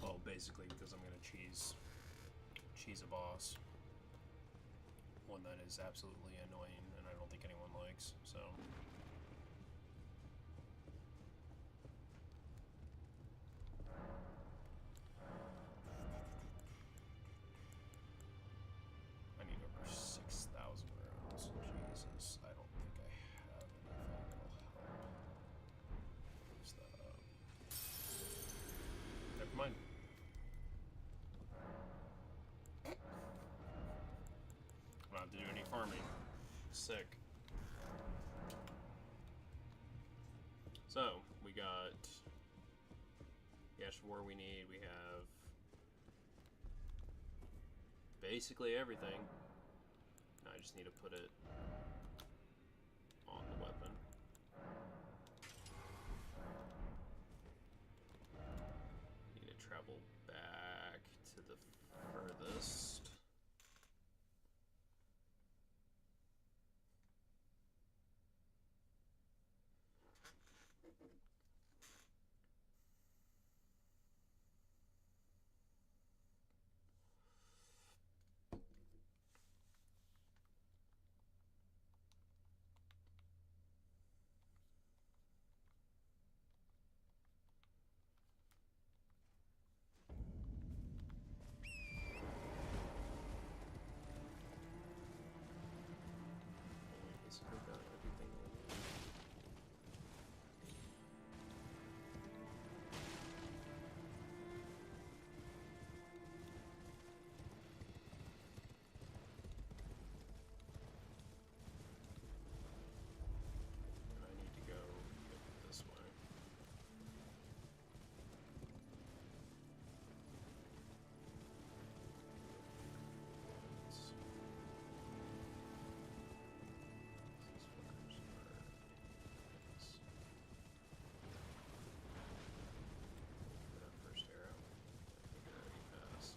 Well, basically because I'm gonna cheese a boss. One that is absolutely annoying and I don't think anyone likes, so. I need over 6,000 rounds. Jesus, I don't think I have anything that'll help boost that up. Never mind. I don't have to do any farming. Sick. So, we got the Ash of War we need. We have basically everything. Now I just need to put it on the weapon. Need to travel back to the furthest. Basically got everything I need. And I need to go this way. First arrow. I think it already passed.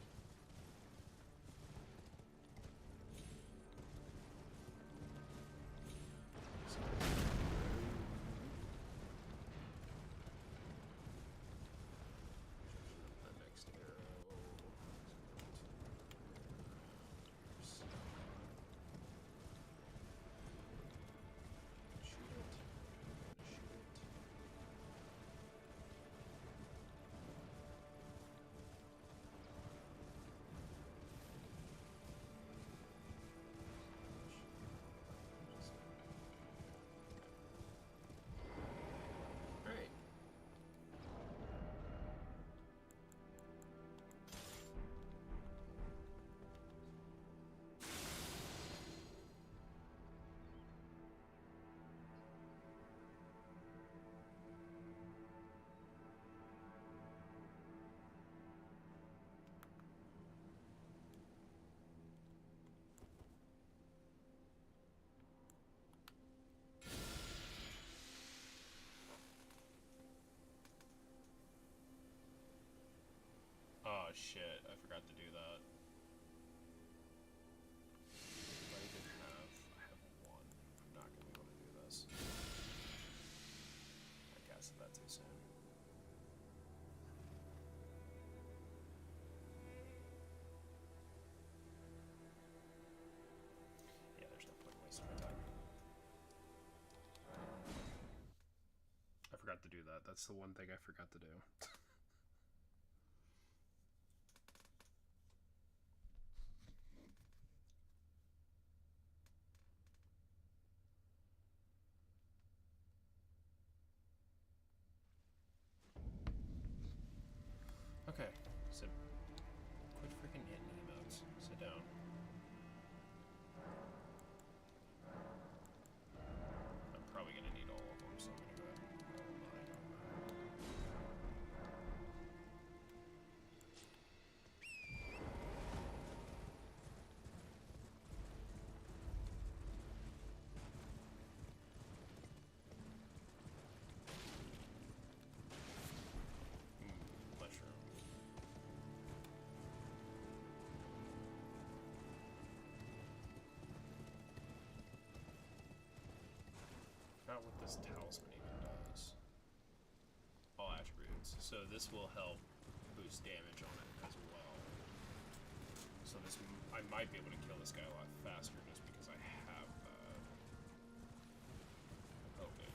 The next arrow. Shoot it. Shoot it. Alright. Oh shit, I forgot to do that. What do I even have? I have one. I'm not gonna be able to do this. I casted that too soon. Yeah, there's no point in wasting my time. I forgot to do that. That's the one thing I forgot to do. Okay, so quit freaking hitting emotes. Sit down. out what this talisman even does. All attributes. So this will help boost damage on it as well. So this, I might be able to kill this guy a lot faster just because I have that. I'm hoping.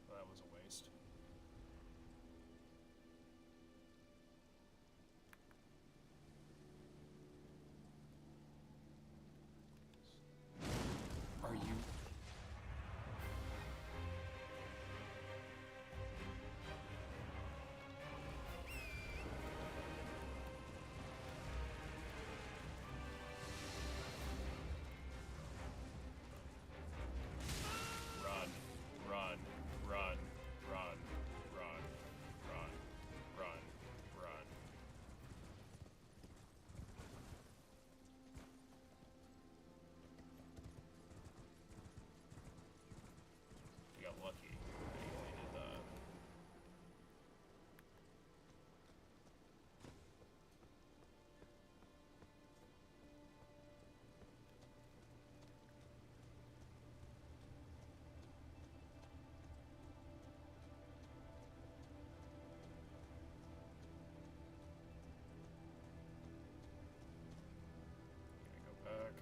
That was a waste. Are you? Run, run, run, run, run, run, run, run. You got lucky. You only did that. Gotta go back.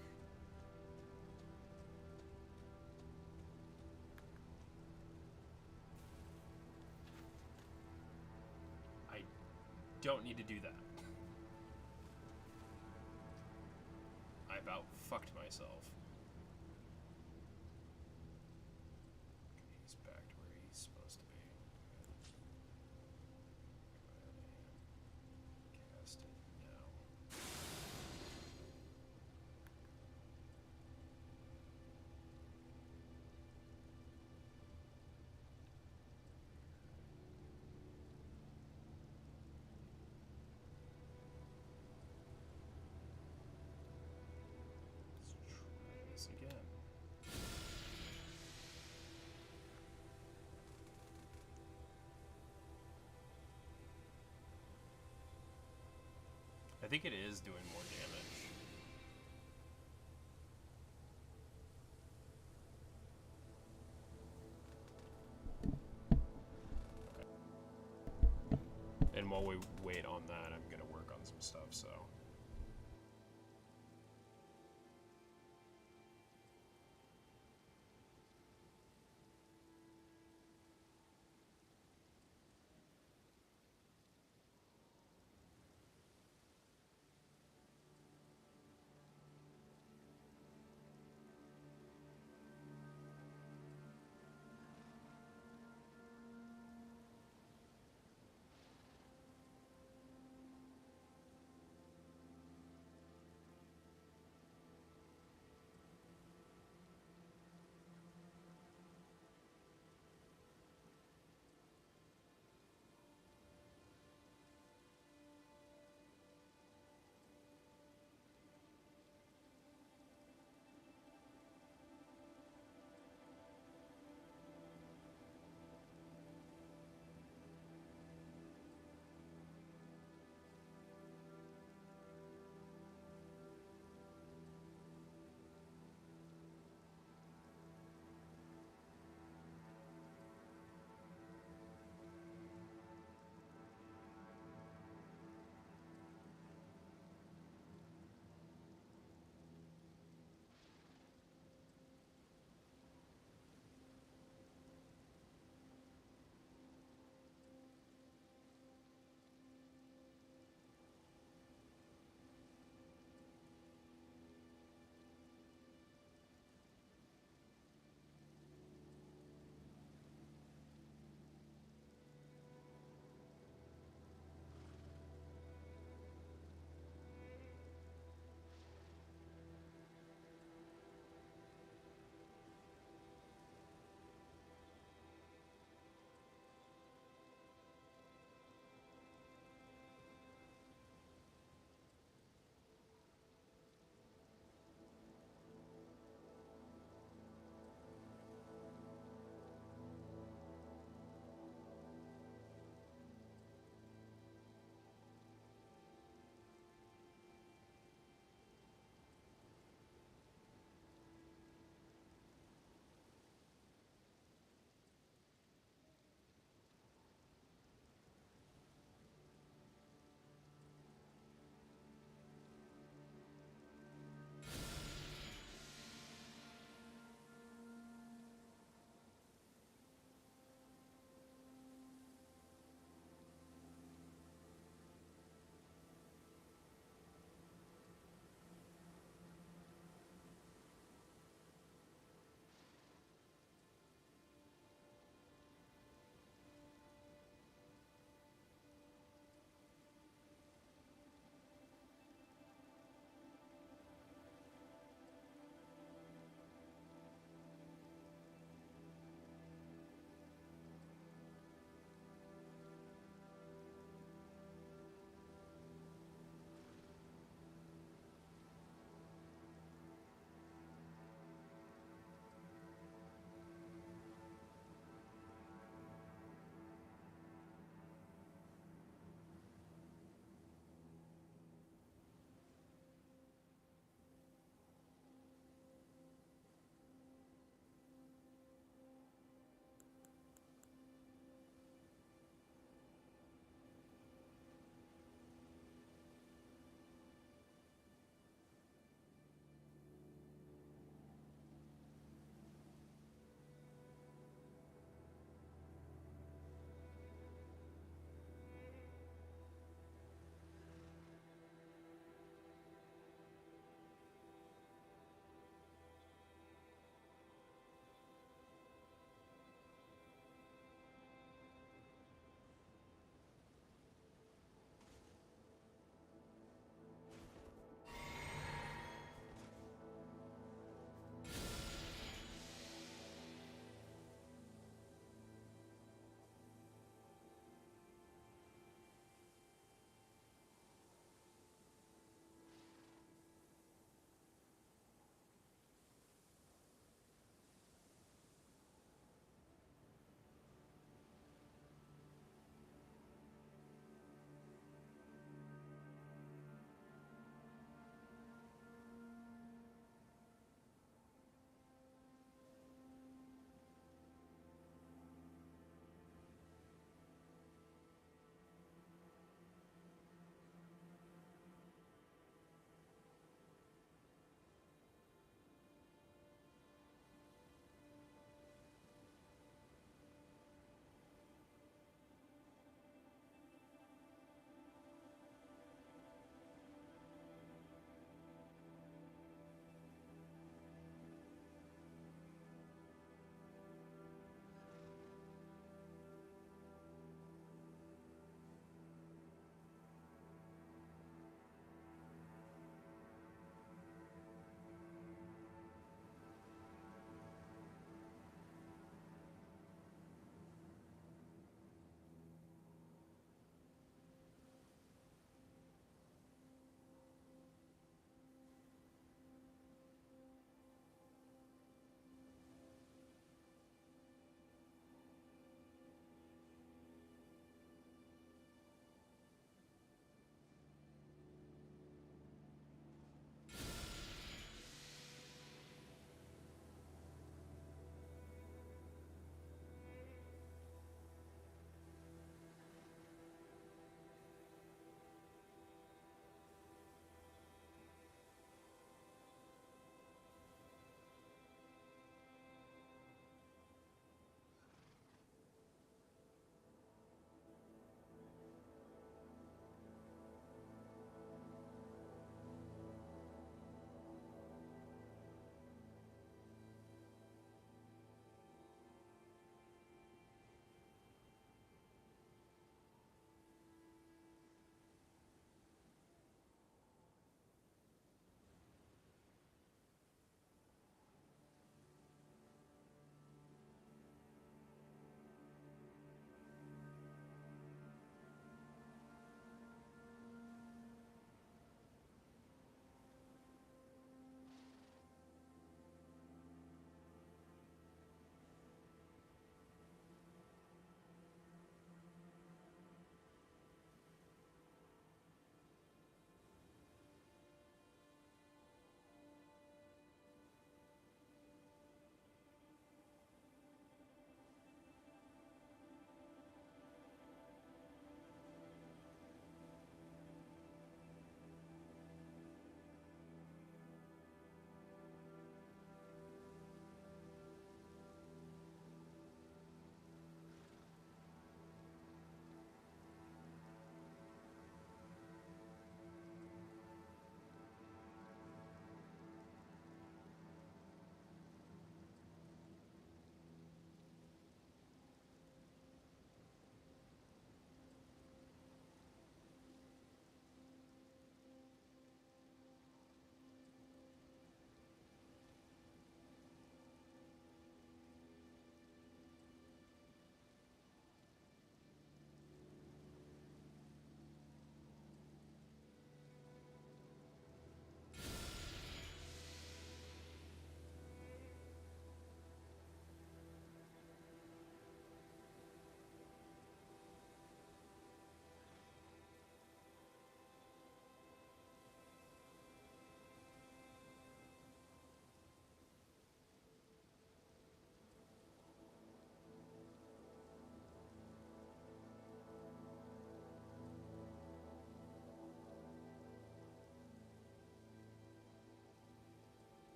I don't need to do that. I about fucked myself. Okay, he's back to where he's supposed to be. Good. Go ahead and cast it now. Let's try this again. I think it is doing more damage. And while we wait on that, I'm gonna work on some stuff, so.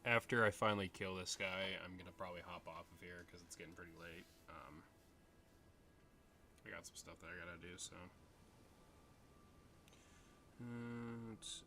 after I finally kill this guy, I'm gonna probably hop off of here because it's getting pretty late. I got some stuff that I gotta do, so. Let's see.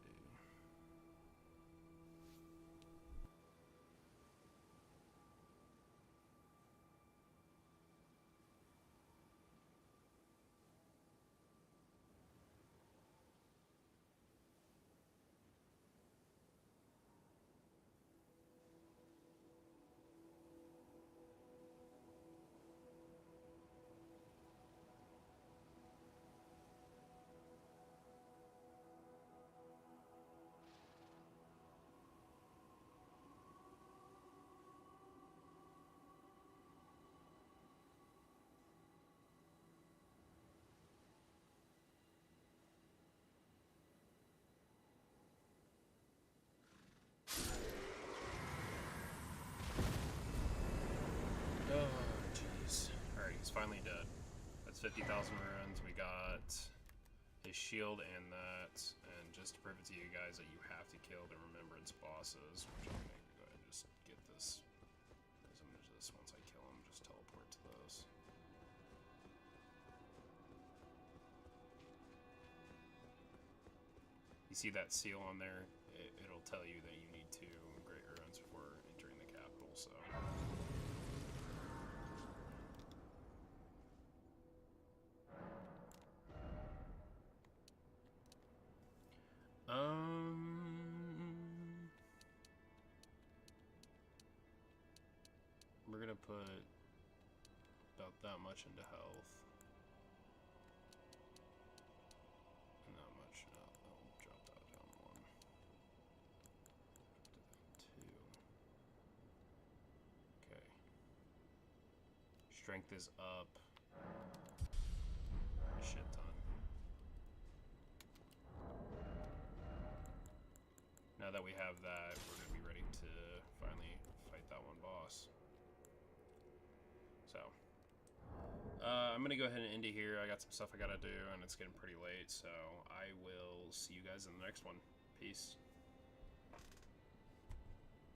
Oh, jeez. Alright, he's finally dead. That's 50,000 runes. We got his shield and that. And just to prove it to you guys that you have to kill the remembrance bosses, which I'm going to go ahead and just get this. As I'm going to just, once I kill him, just teleport to those. You see that seal on there? It'll tell you that you need 2 great runes before entering the capital, so. We're gonna put about that much into health. And that much. I'll drop that down 1. Drop it down 2. Okay. Strength is up a shit ton. Now that we have that, we're gonna be ready to finally fight that one boss. So, I'm gonna go ahead and end it here. I got some stuff I gotta do, and it's getting pretty late, so I will see you guys in the next one. Peace.